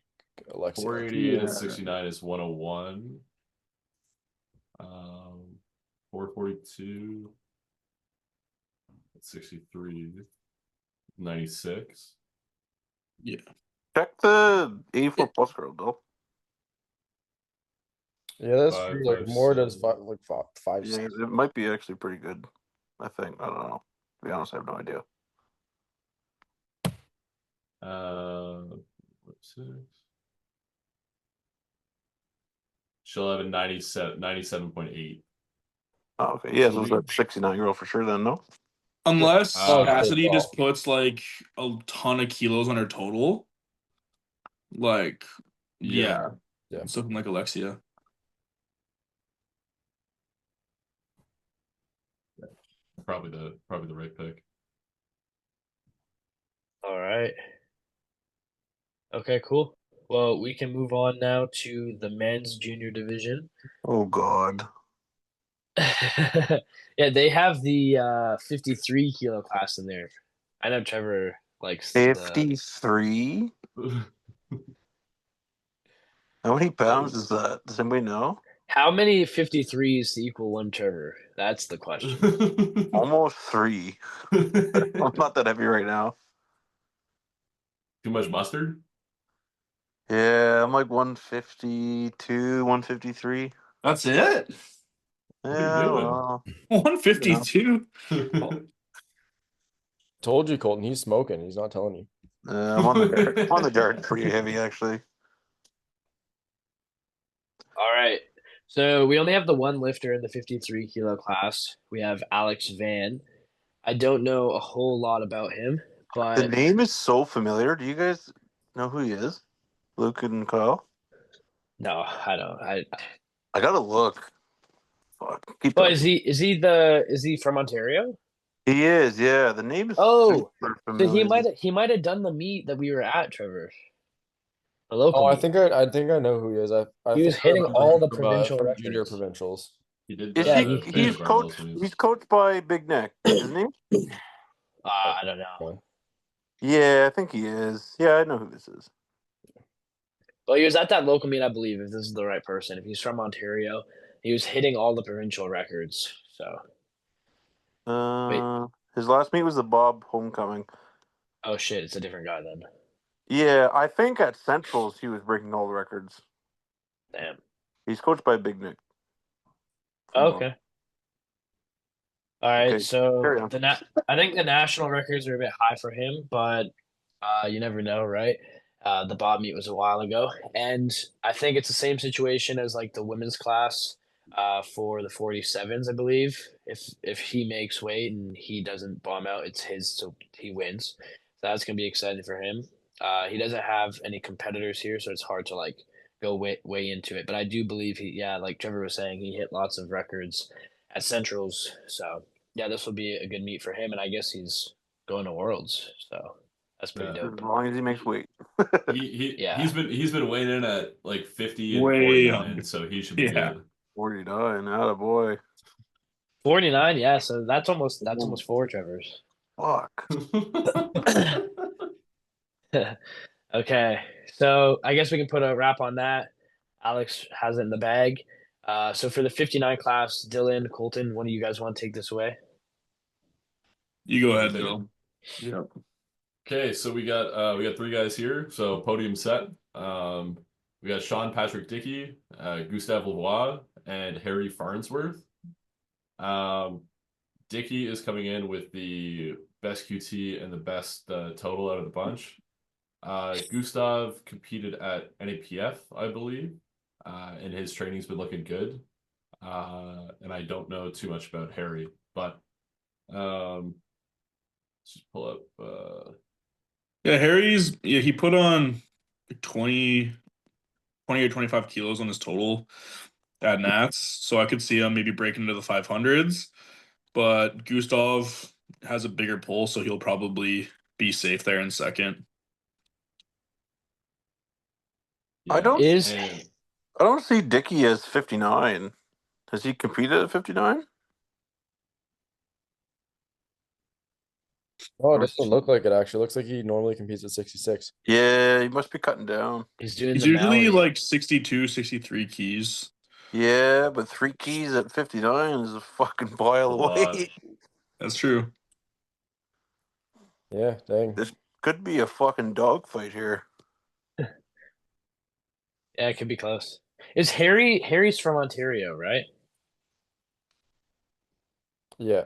Alexia. 488 and 69 is 101. 442. 63. 96. Yeah. Check the 84 plus girl, though. Yeah, that's Five, true. Like five, more does seven. five. Yeah, it might be actually pretty good. I think. I don't know. To be honest, I have no idea. 6. She'll have a 97.8. Oh, okay. Yeah, so it's a 69-year-old for sure then, no? Unless Oh, Cassidy wow. just puts like a ton of kilos on her total. Like, yeah. Yeah. Something like Alexia. Probably the right pick. All right. Okay, cool. Well, we can move on now to the men's junior division. Oh, God. Yeah, they have the 53 kilo class in there. I know Trevor likes the 53? How many pounds is that? Does anybody know? How many 53s equal one Trevor? That's the question. Almost 3. I'm not that heavy right now. Too much mustard? Yeah, I'm like 152, 153. That's it? What are you Yeah, doing? well, 152. Told you, Colton. He's smoking. He's not telling you. I'm on the dirt. I'm on the dirt pretty heavy, actually. All right. So we only have the one lifter in the 53 kilo class. We have Alex Van. I don't know a whole lot about him, The but name is so familiar. Do you guys know who he is? Luke and Kyle? no, I don't. I gotta look. Fuck. Keep But talking. is he from Ontario? He is, yeah. The name is Oh, super so familiar. he might have done the meet that we were at, Trevor. The Oh, local I meet. think I know who he is. I He was think I hitting remember all him the provincial from junior records. provincials. He did Is Yeah, he? the he He's Canadian coached. barbells when he He's was. coached by Big Nick, isn't he? Oh, I don't know. okay. Yeah, I think he is. Yeah, I know who this is. Well, he was at that local meet, I believe, if this is the right person. If he's from Ontario, he was hitting all the provincial records. So wait, His last meet was the Bob Homecoming. oh shit, it's a different guy then. Yeah, I think at Centrals he was breaking all the records. Damn. He's coached by Big Nick. From Bob. Okay. All right. Okay, So carry on. I think the national records are a bit high for him, but you never know, right? The Bob meet was a while ago, and I think it's the same situation as like the women's class for the 47s, I believe. If he makes weight and he doesn't bomb out, it's his, so he wins. So that's gonna be exciting for him. He doesn't have any competitors here, so it's hard to like go way into it. But I do believe yeah, like Trevor was saying, he hit lots of records at Centrals. So yeah, this will be a good meet for him, and I guess he's going to Worlds. So that's pretty Yeah. As dope. long as he makes weight. Yeah. He's been weighing in at like 50 and Way 49, under. so he should be Yeah. good. 49, attaboy. 49, yeah, so that's almost four Trevors. Fuck. Okay. So I guess we can put a wrap on that. Alex has it in the bag. So for the 59 class, Dylan, Colton, one of you guys want to take this away? You go ahead, Take it. Bill. Yeah. Okay, so we got three guys here. So podium set. We got Sean Patrick Dickey, Gustave Lavoie, and Harry Farnsworth. Dickey is coming in with the best QT and the best total out of the bunch. Gustav competed at NAPF, I believe, and his training's been looking good. And I don't know too much about Harry, but let's just pull up. Yeah, he put on 20 or 25 kilos on his total at Nats, so I could see him maybe breaking into the 500s. But Gustav has a bigger pull, so he'll probably be safe there in second. I don't and I don't see Dickey as 59. Has he competed at 59? Oh, it doesn't look like it actually. Looks like he normally competes at 66. Yeah, he must be cutting down. He's doing He's the usually Mallory. like 62, 63 keys. Yeah, but 3 keys at 59 is a fucking pile a of lot. weight. That's true. Yeah, dang. This could be a fucking dogfight here. Yeah, it could be close. Is Harry's from Ontario, right? Yeah.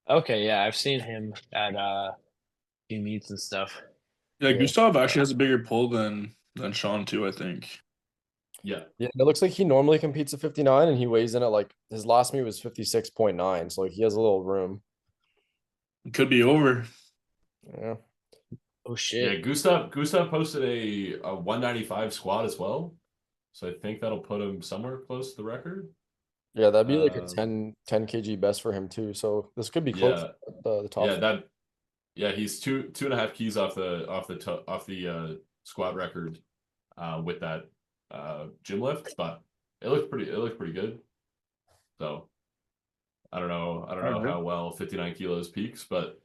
Okay, yeah, I've seen him at few meets and stuff. Yeah, Yeah. Gustav actually has a bigger pull than Sean too, I think. Yeah, Yeah, it looks like he normally competes at 59 and he weighs in at like his last meet was 56.9. So like he has a little room. It could be over. Yeah. Oh yeah. shit. Gustav posted a 195 squat as well, so I think that'll put him somewhere close to the record. Yeah, that'd be like a Um, 10 kg best for him too. So this could be close Yeah, to the top. he's two and a half keys off the squat record, with that gym lift, but it looked pretty good. So I don't know Alright. how well 59 kilos peaks, but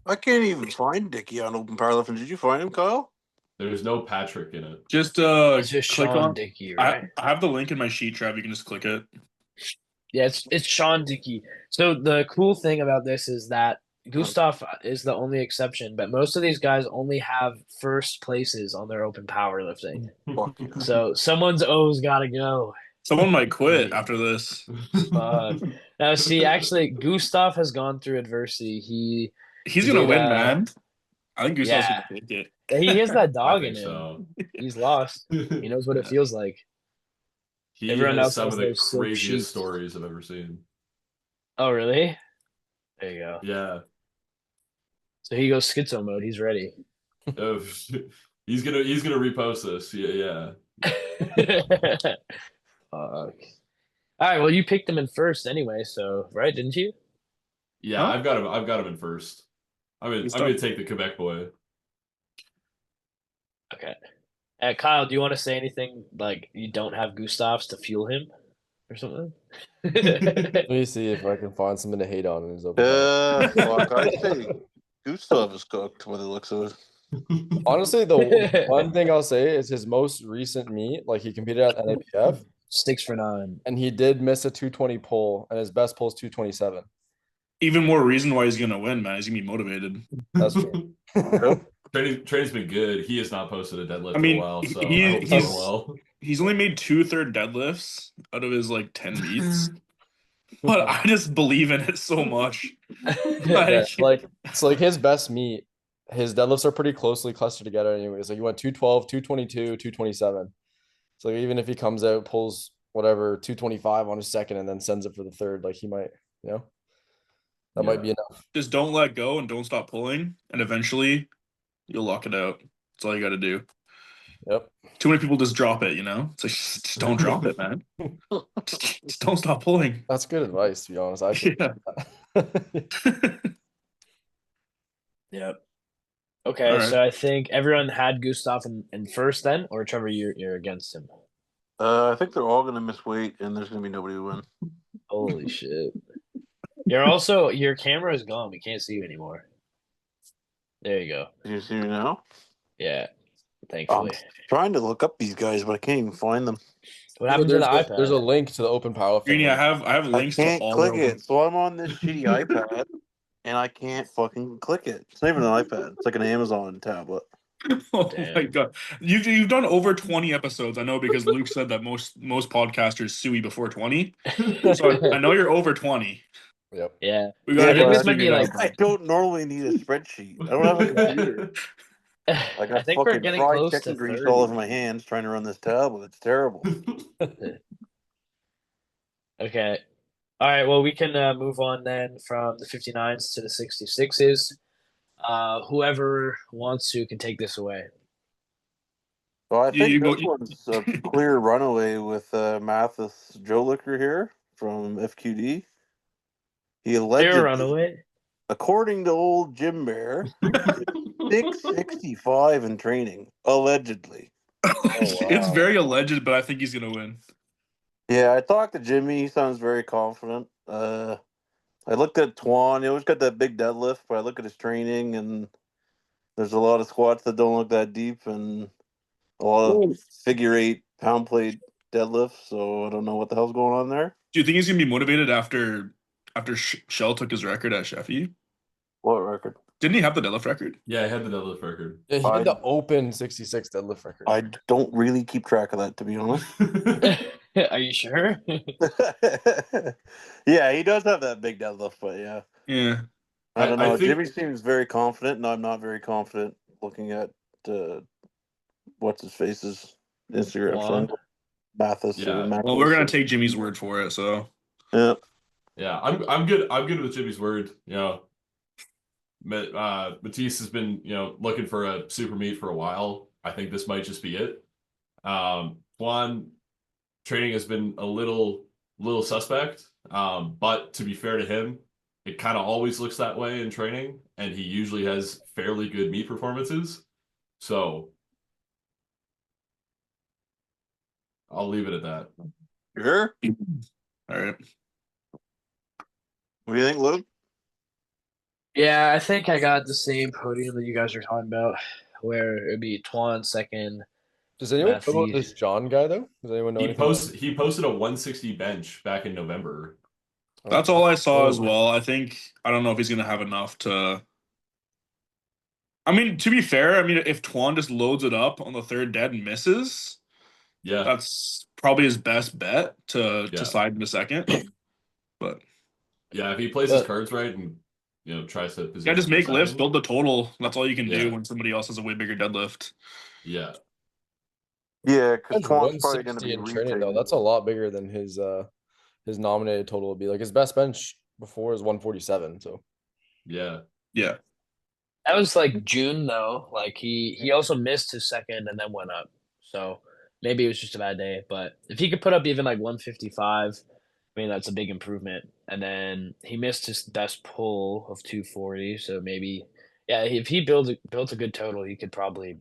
I can't even find Dickey on Open Powerlifting. Did you find him, Kyle? there's no Patrick in it. Just It's just click Sean on. Dickey, I right? have the link in my sheet, Trav. You can just click it. Yeah, it's Sean Dickey. So the cool thing about this is that Gustav is the only exception, but most of these guys only have first places on their open powerlifting. Fuck yeah. So someone's O's gotta go. Someone might quit after this. Now see, actually Gustav has gone through adversity. He's He gonna did win, man. I think Gustav's Yeah. gonna take it. He has that I dog in think him. so. He's lost. He knows what it Yeah. feels like. He Everyone has else some has of the those silk craziest sheets. stories I've ever seen. Oh, really? There you go. Yeah. So he goes schizo mode. He's ready. Oh, he's gonna repost this. Yeah. Fuck. All right. Well, you picked him in first anyway, so right, didn't you? Yeah, Huh? I've got him in first. Good I'm stuff. gonna take the Quebec boy. Okay. Kyle, do you want to say anything like you don't have Gustavs to fuel him or something? Let me see if I can find something to hate on in his open power. Fuck, I'd say Gustav is cooked by the looks of it. Honestly, the one thing I'll say is his most recent meet, like he competed at NAPF, Sticks for 9. and he did miss a 220 pull, and his best pull is 227. Even more reason why he's gonna win, man. He's gonna be motivated. That's true. Training's been good. He has not posted a deadlift I mean, for a while, so I hope he's doing well. he's only made 2 third deadlifts out of his like 10 meets. But I just believe in it so much. Yeah, like it's like his best meet, his deadlifts are pretty closely clustered together anyways. Like he went 212, 222, 227. So even if he comes out, pulls whatever 225 on his second and then sends it for the third, like he might, that might be enough. Just don't let go and don't stop pulling, and eventually you'll lock it out. That's all you got to do. Yep. Too many people just drop it, you know? It's like, just don't drop it, man. Just don't stop pulling. That's good advice, to be honest. I should. Yeah. Yep. Okay, All right. so I think everyone had Gustav in first then, or Trevor, you're against him. I think they're all gonna miss weight, and there's gonna be nobody to win. Holy shit. Your camera is gone. We can't see you anymore. There you go. Can you see me now? Yeah. I'm Thankfully. trying to look up these guys, but I can't even find them. What happened to the iPad? There's a link to the open power. Greeny, I have I links to can't all click their it, so I'm on this shitty iPad, and I can't fucking click it. It's not even an iPad. It's like an Amazon tablet. Oh Damn. my god. You've done over 20 episodes. I know because Luke said that most podcasters sue before 20. So I know you're over 20. Yep. Yeah. We gotta I think get this that might be figured like out. I don't normally need a spreadsheet. I don't have a computer. I I got think we're fucking getting fried close chicken to grease 30. all over my hands trying to run this tablet. It's terrible. Okay. All right. Well, we can move on then from the 59s to the 66s. Whoever wants to can take this away. Well, I think You go. this one's a clear runaway with Mathis Joliker here from FQD. He Clear allegedly, runaway. according to old Jim Bear, 665 in training. Allegedly. It's very alleged, but I think he's gonna win. Yeah, I talked to Jimmy. He sounds very confident. I looked at Twan. He always got that big deadlift, but I look at his training, and there's a lot of squats that don't look that deep, and a lot of figure 8 pound plate deadlifts. So I don't know what the hell's going on there. Do you think he's gonna be motivated after Shell took his record at Sheffy? What record? Didn't he have the deadlift record? Yeah, I had the deadlift record. Yeah, he did the open 66 deadlift record. I don't really keep track of that, to be honest. Are you sure? Yeah, he does have that big deadlift, but yeah. Yeah. I don't I know. think- Jimmy seems very confident, and I'm not very confident looking at what's his face's Instagram Juan. friend. Mathis. Yeah. Well, we're gonna take Jimmy's word for it. So Yeah. Yeah, I'm good. I'm good with Jimmy's word. You know, Matisse has been looking for a super meet for a while. I think this might just be it. Juan training has been a little suspect, but to be fair to him, it kind of always looks that way in training, and he usually has fairly good meet performances. So I'll leave it at that. Sure. all right. What do you think, Luke? Yeah, I think I got the same podium that you guys are talking about, where it'd be Twan second. Does anyone know Matthew. about this John guy though? Does anyone know anything? He posted a 160 bench back in November. That's all I saw as well. I don't know if he's gonna have enough to. I mean, to be fair, if Twan just loads it up on the third dead and misses, Yeah, that's probably his best bet to Yeah. slide into second. But yeah. If he plays his cards right and tries to position Yeah, just for make lifts, second. build the total. That's all you can do Yeah. when somebody else has a way bigger deadlift. Yeah. Yeah, because That's Twan's probably going to 160 be in training though. retraining. That's a lot bigger than his nominated total would be. Like his best bench before is 147. So Yeah. Yeah. That was like June though. Like he also missed his second and then went up. So maybe it was just a bad day. But if he could put up even like 155, I mean that's a big improvement. And then he missed his best pull of 240. So maybe yeah, if he built a good total, he could probably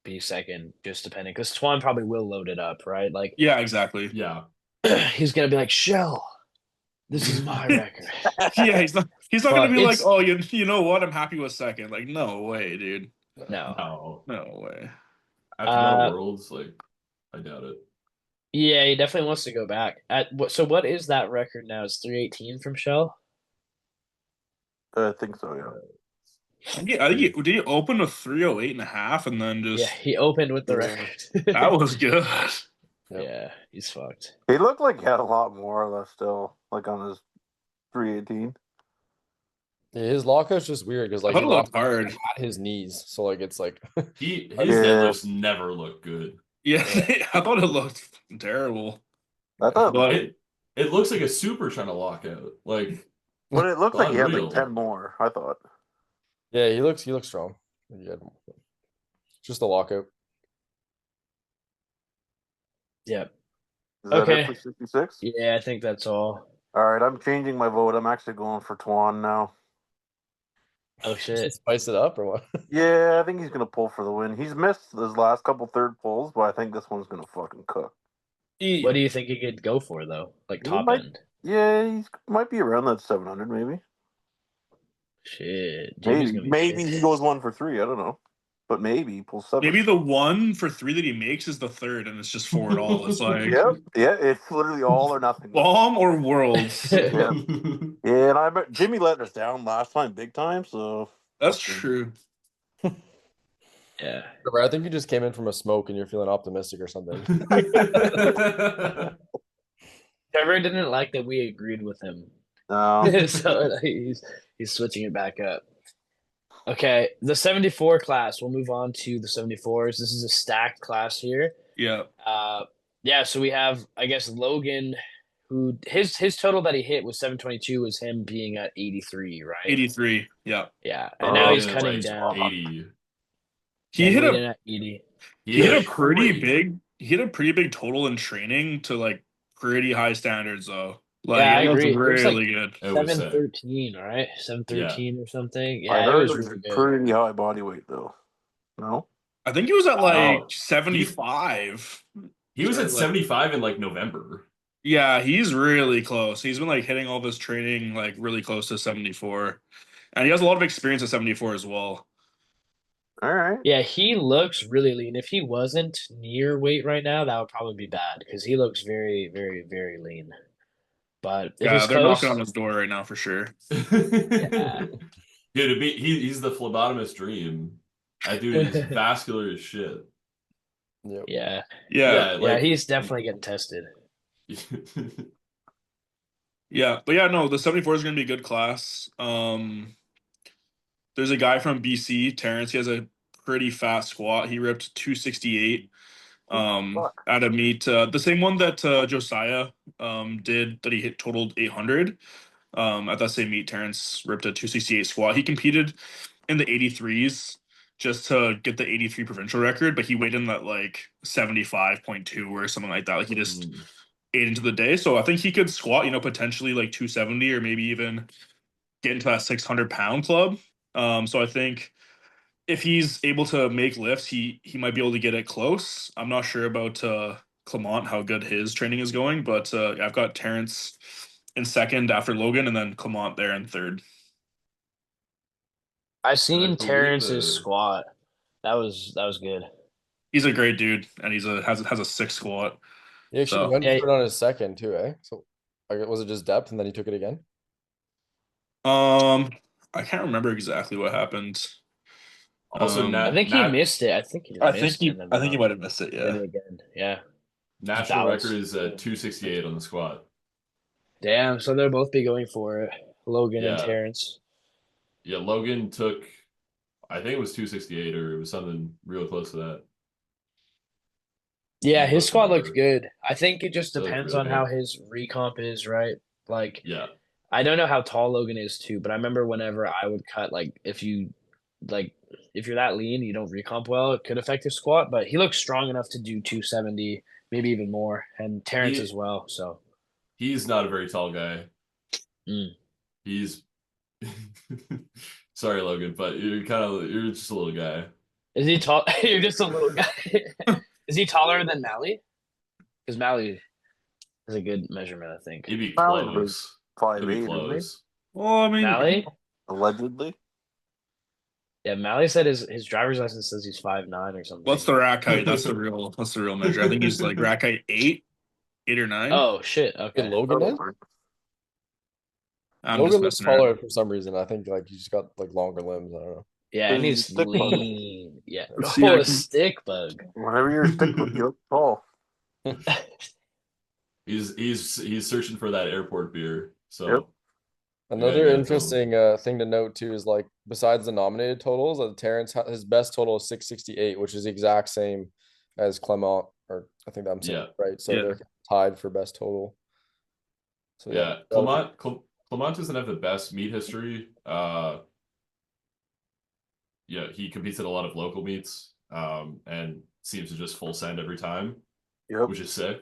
be second, just depending. Because Twan probably will load it up, right? Like Yeah, exactly. Yeah. he's gonna be like, Shell, this is my record. Yeah, he's not But going to be like, it's- oh, you know what? I'm happy with second. Like, no way, dude. No. No. No way. After Meta Worlds, like, I doubt it. Yeah, he definitely wants to go back. So what is that record now? It's 318 from Shell? I think so, yeah. I think did he open with 308.5 and then Yeah, just he opened with the Yeah. record. that was good. Yeah, he's fucked. He looked like he had a lot more or less still, like on his 318. yeah, his lockout's just weird because I like thought he it looked locks hard. at his knees. So like it's like His Yeah. deadlifts never look good. Yeah, I thought it looked terrible. I thought, But It looks like a super trying to lock out. Like, but it looked like he had like unreal. 10 more. I thought. yeah, he looks strong. Yeah, just a lockout. Yep. Is that Okay. it for 66? Yeah, I think that's all. All right, I'm changing my vote. I'm actually going for Twan now. Oh shit. Spice it up or what? Yeah, I think he's gonna pull for the win. He's missed his last couple third pulls, but I think this one's gonna fucking cook. What do you think he could go for though? Like He top might- end? Yeah, he might be around that 700, maybe. Shit. Jimmy's gonna be Maybe pissed. he goes 1 for 3. I don't know, but maybe he pulls 7. maybe the 1 for 3 that he makes is the third, and it's just 4 at all. It's like Yeah, it's literally all or nothing. bomb or worlds. Yeah. Yeah, and I bet Jimmy let us down last time, big time. So That's true. Yeah. Trevor, I think you just came in from a smoke and you're feeling optimistic or something. Trevor didn't like that we agreed with him. no, So he's switching it back up. Okay, the 74 class. We'll move on to the 74s. This is a stacked class here. Yeah. Yeah, so we have, I guess, Logan, who his total that he hit was 722, was him being at 83, right? 83. Yeah. Yeah, and now he's Yeah, cutting like down. 80. He and hit Whedon a at 80. he hit a like pretty crazy. big he hit a pretty big total in training to like pretty high standards though. Like Yeah, I it was agree. It was like really good. It was sick. 713, right? 713 or something. I Yeah, it heard was it was really good. pretty high body weight though. No, I think he was at like Oh, 75. He was at Like- 75 in like November. Yeah, he's really close. He's been like hitting all this training like really close to 74. And he has a lot of experience at 74 as well. all right. Yeah, he looks really lean. If he wasn't near weight right now, that would probably be bad because he looks very, very, very lean. But if Yeah, he's they're close, knocking on his door right now for sure. Yeah. Dude, he's the phlebotomist dream. That dude is vascular as shit. Yep. yeah, Yeah. yeah, he's definitely getting tested. Yeah. But yeah, no, the 74 is gonna be a good class. There's a guy from BC, Terrence. He has a pretty fast squat. He ripped 268 Fuck. at a meet. The same one that Josiah did that he hit totaled 800. At that same meet, Terrence ripped a 268 squat. He competed in the 83s just to get the 83 provincial record, but he weighed in at like 75.2 or something like that. Like he just ate into the day. So I think he could squat, potentially like 270 or maybe even get into that 600-pound club. So I think if he's able to make lifts, he might be able to get it close. I'm not sure about Clement, how good his training is going, but I've got Terrence in second after Logan, and then Clement there in third. I've seen believe Terrence's the- squat. That was good. He's a great dude, and has a 6 squat. He actually So- went Yeah. for it on his second too, eh? So was it just depth and then he took it again? I can't remember exactly what happened. Also, I think he missed it. I think he missed it. I think he might have missed it. did Yeah. it again. Yeah. national That was- record is 268 on the squat. Damn. So they'll both be going for it. Logan and Yeah. Terrence. Yeah, Logan took, I think it was 268 or it was something real close to that. Yeah, Let me his look squat looks remember. good. I think it just It looked depends real on how good. his recomp is, right? Like, Yeah. I don't know how tall Logan is too, but I remember whenever I would cut, like, if you're that lean, you don't recomp well, it could affect his squat. But he looks strong enough to do 270, maybe even more, and Terrence as He well. So, he's not a very tall guy. mm. He's sorry, Logan, but you're just a little guy. Is he tall? You're just a little guy. Is he taller than Mally? Because Mally is a good measurement, I think. He'd be Probably close. He'll be 5'8", isn't he? close. Well, I mean, Mally? Allegedly. Yeah, Mally said his driver's license says he's 5'9" or something. what's the rack height? That's the real measure. I think he's like rack height 8 or 9. Oh shit. Did Okay. Logan is? I'm just Logan looks messing around. taller for some reason. I think like he's just got like longer limbs. I don't know. Yeah, and He's a he's stick bug. lean. Yeah. See, Oh, I a can- stick bug. Whenever you're a stick bug, you look tall. He's searching for that airport beer. So Yep. we gotta Another get it to him. interesting thing to note too is like besides the nominated totals, Terrence his best total is 668, which is the exact same as Clement, or I think I'm saying Yeah. it right. So Yeah. they're tied for best total. So Yeah, that'll be- Clement doesn't have the best meet history. Yeah, he competes at a lot of local meets, and seems to just full send every time, Yep. which is sick.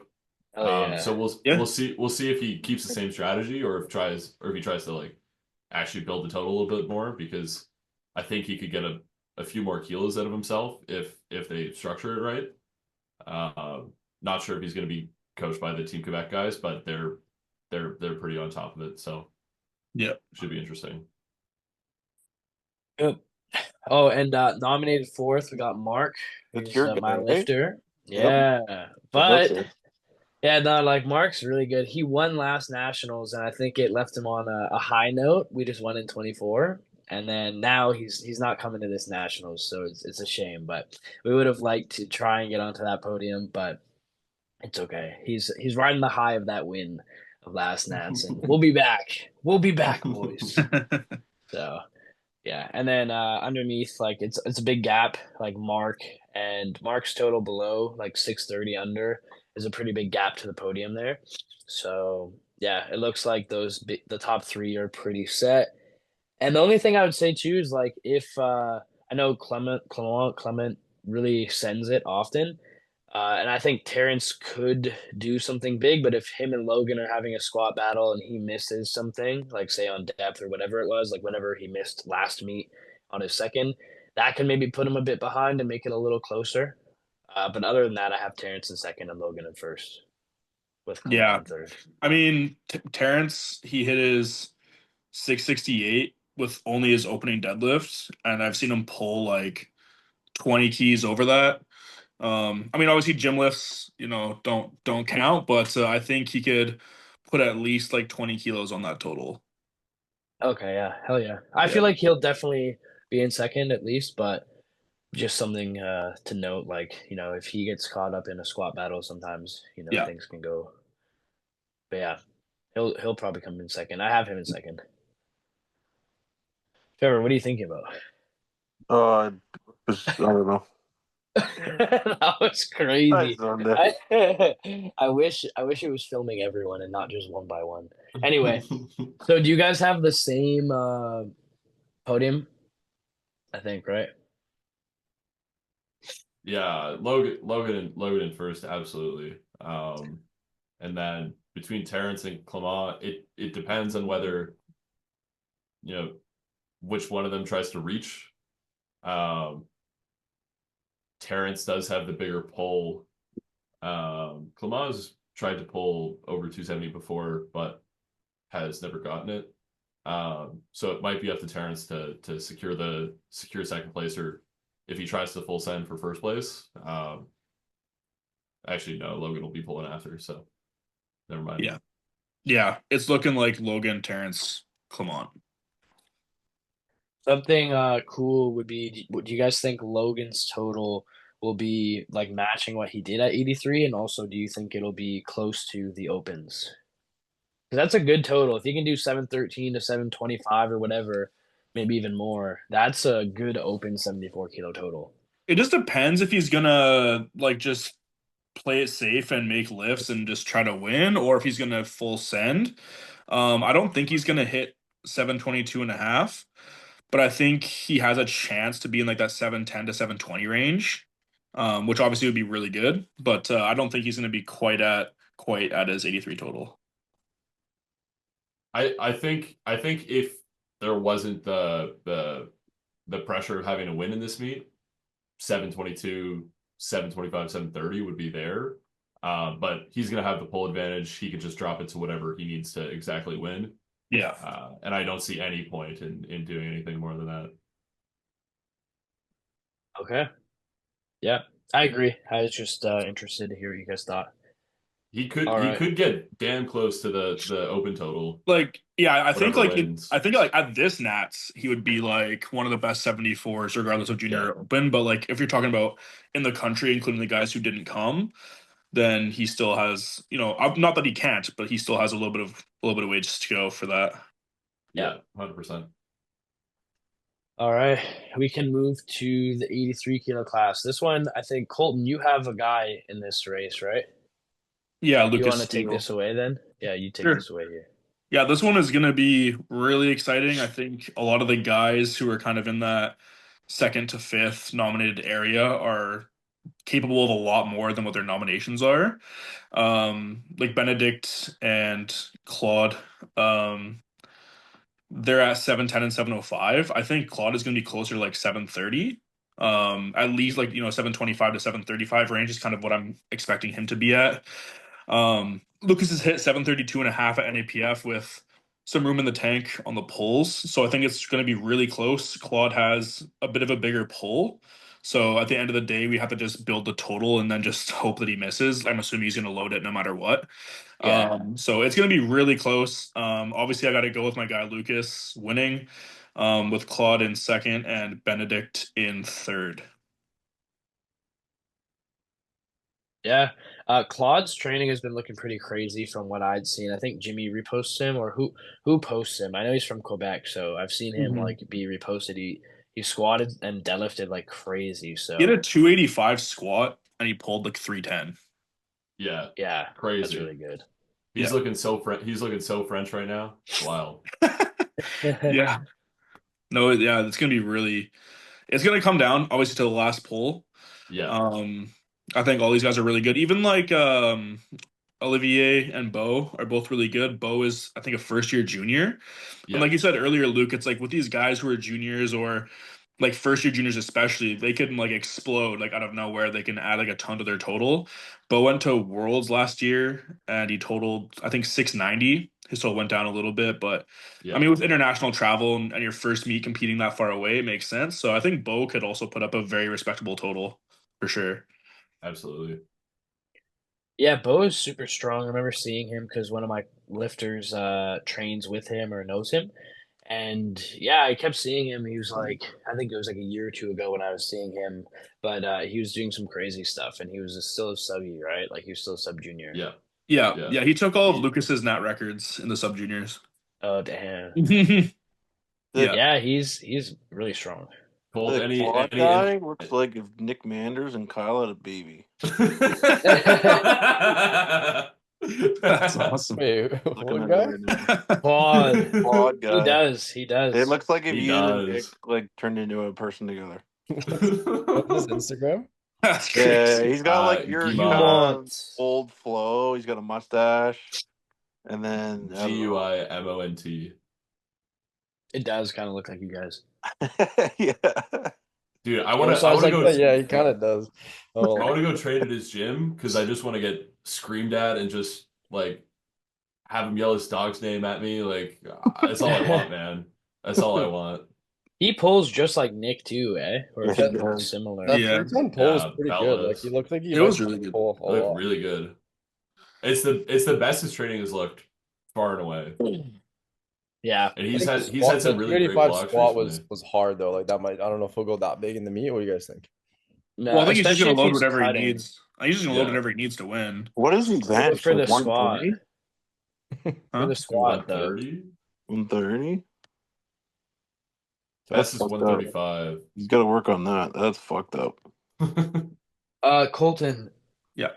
Oh yeah. So Yeah. we'll see if he keeps the same strategy or if he tries to like actually build the total a little bit more, because I think he could get a few more kilos out of himself if they structure it right. Not sure if he's going to be coached by the Team Quebec guys, but they're pretty on top of it, so Yeah. should be interesting. Yep. Oh, and nominated fourth, we got Mark, It's who's your guy, my right? lifter. Yep. Yeah. But yeah, no, like Mark's really good. He won last nationals, and I think it left him on a high note. We just won in 24, and then now he's not coming to this nationals, so it's a shame. But we would have liked to try and get onto that podium, but it's okay. He's riding the high of that win of last nats, and we'll be back. We'll be back, boys. So yeah, and then underneath, like it's a big gap. Like Mark's total below like 630 under is a pretty big gap to the podium there. So yeah, it looks like the top three are pretty set. And the only thing I would say too is like if I know Clement really sends it often. And I think Terrence could do something big, but if him and Logan are having a squat battle and he misses something, like say on depth or whatever it was, like whenever he missed last meet on his second, that can maybe put him a bit behind and make it a little closer. But other than that, I have Terrence in second and Logan in first, with Clement Yeah. in third. I mean, Terrence, he hit his 668 with only his opening deadlift, and I've seen him pull like 20 keys over that. I mean, obviously gym lifts, don't count, but I think he could put at least like 20 kilos on that total. Okay, yeah, hell yeah. I feel like he'll definitely be in second at least, but just something to note, like if he gets caught up in a squat battle, sometimes Yeah. things can go. But yeah, he'll probably come in second. I have him in second. Trevor, what are you thinking about? I don't know. That was crazy. Sunday. I wish it was filming everyone and not just one by one. Anyway, so do you guys have the same podium? I think, right? Yeah, Logan in first, absolutely. And then between Terrence and Clement, it depends on whether which one of them tries to reach. Terrence does have the bigger pull. Clement's tried to pull over 270 before, but has never gotten it. So it might be up to Terrence to secure second place, or if he tries to full send for first place. Actually, no, Logan will be pulling after, so never mind. Yeah, it's looking like Logan, Terrence, Clement. Something cool would be, do you guys think Logan's total will be like matching what he did at 83? And also, do you think it'll be close to the Opens? Because that's a good total. If he can do 713 to 725 or whatever, maybe even more. That's a good open 74 kilo total. It just depends if he's gonna like just play it safe and make lifts and just try to win, or if he's gonna full send. I don't think he's gonna hit 722.5, but I think he has a chance to be in like that 710 to 720 range, which obviously would be really good. But I don't think he's gonna be quite at his 83 total. I think if there wasn't the pressure of having to win in this meet, 722, 725, 730 would be there. But he's gonna have the pull advantage. He could just drop it to whatever he needs to exactly win. Yeah. And I don't see any point in doing anything more than that. Okay. Yeah, I agree. I was just interested to hear what you guys thought. He could All right. could get damn close to the open total. Like, yeah, I think Whatever like wins. I think like at this Nats, he would be like one of the best 74s, regardless of junior or open. But like if you're talking about in the country, including the guys who didn't come, then he still has, not that he can't, but he still has a little bit of ways to go for that. Yeah, 100%. All right, we can move to the 83 kilo class. This one, I think, Colton, you have a guy in this race, right? Yeah, You Lucas want to take Steele. this away then? Yeah, you take Sure. this away here. Yeah, this one is going to be really exciting. I think a lot of the guys who are kind of in that second to fifth nominated area are capable of a lot more than what their nominations are. Like Benedict and Claude, they're at 710 and 705. I think Claude is going to be closer to like 730. At least like 725 to 735 range is kind of what I'm expecting him to be at. Lucas has hit 732.5 at NAPF with some room in the tank on the pulls, so I think it's going to be really close. Claude has a bit of a bigger pull, so at the end of the day we have to just build the total and then just hope that he misses. I'm assuming he's going to load it no matter what. Yeah. So it's going to be really close. Obviously I got to go with my guy Lucas winning, with Claude in second and Benedict in third. Yeah. Claude's training has been looking pretty crazy from what I'd seen. I think Jimmy reposts him, or who posts him. I know he's from Quebec, so I've seen him like be reposted. He squatted and deadlifted like crazy. So He had a 285 squat and he pulled like 310. Yeah, yeah, crazy. that's really good. He's looking so French right now. It's wild. Yeah. No, yeah, it's gonna be come down obviously to the last pull. Yeah. I think all these guys are really good. Even like Olivier and Bo are both really good. Bo is, I think, a first year junior. Yeah. And like you said earlier, Luke, it's like with these guys who are juniors or like first year juniors especially, they can like explode like out of nowhere. They can add like a ton to their total. Bo went to Worlds last year and he totaled, I think, 690. His total went down a little bit, but Yeah. I mean, with international travel and your first meet competing that far away, it makes sense. So I think Bo could also put up a very respectable total for sure. Absolutely. Yeah, Bo is super strong. I remember seeing him because one of my lifters trains with him or knows him. And yeah, I kept seeing him. He was like, I think it was like a year or two ago when I was seeing him, but he was doing some crazy stuff and he was still a subby, right? Like he was still a sub junior. Yeah. Yeah. He took all of Lucas's nat records in the sub juniors. Oh, damn. Yeah, he's really strong. Colt, The any guy looks like if Nick Manders and Kyle had a baby. That's awesome. Wait, Looking what at it guy? right now. Claude. Quad guy. He does. It looks like if He you and Nick does. like turned into a person together. What's his Instagram? That's Yeah, crazy. he's got like your Guimont. kind of old flow. He's got a mustache, and then GUIMONT. It does kind of look like you guys. yeah. Dude, I want to Like go. that? Yeah, he kind of does. I want to go train at his gym because I just want to get screamed at and just like have him yell his dog's name at me. Like that's all I want, man. That's all I want. He pulls just like Nick too, eh? Or Yeah, if he it's does. similar. That Yeah. 310 pull is pretty Bell good. Like does. he looked like he It was might really good. pull a Looked lot. really good. It's the best his training has looked far and away. Yeah. And he's I had think the some really great 285 blocks squat recently. was hard though. Like that might, I don't know if he'll go that big in the meet. What do you guys think? No, Well, I think he's just especially gonna if load he's whatever cutting. he needs. He's just gonna load Yeah. whatever he needs to win. What is he bench? For the Like squat. 120? For the squat though. 130? 130? Best is fucked up. 135. He's got to work on that. That's fucked up. Colton, Yeah.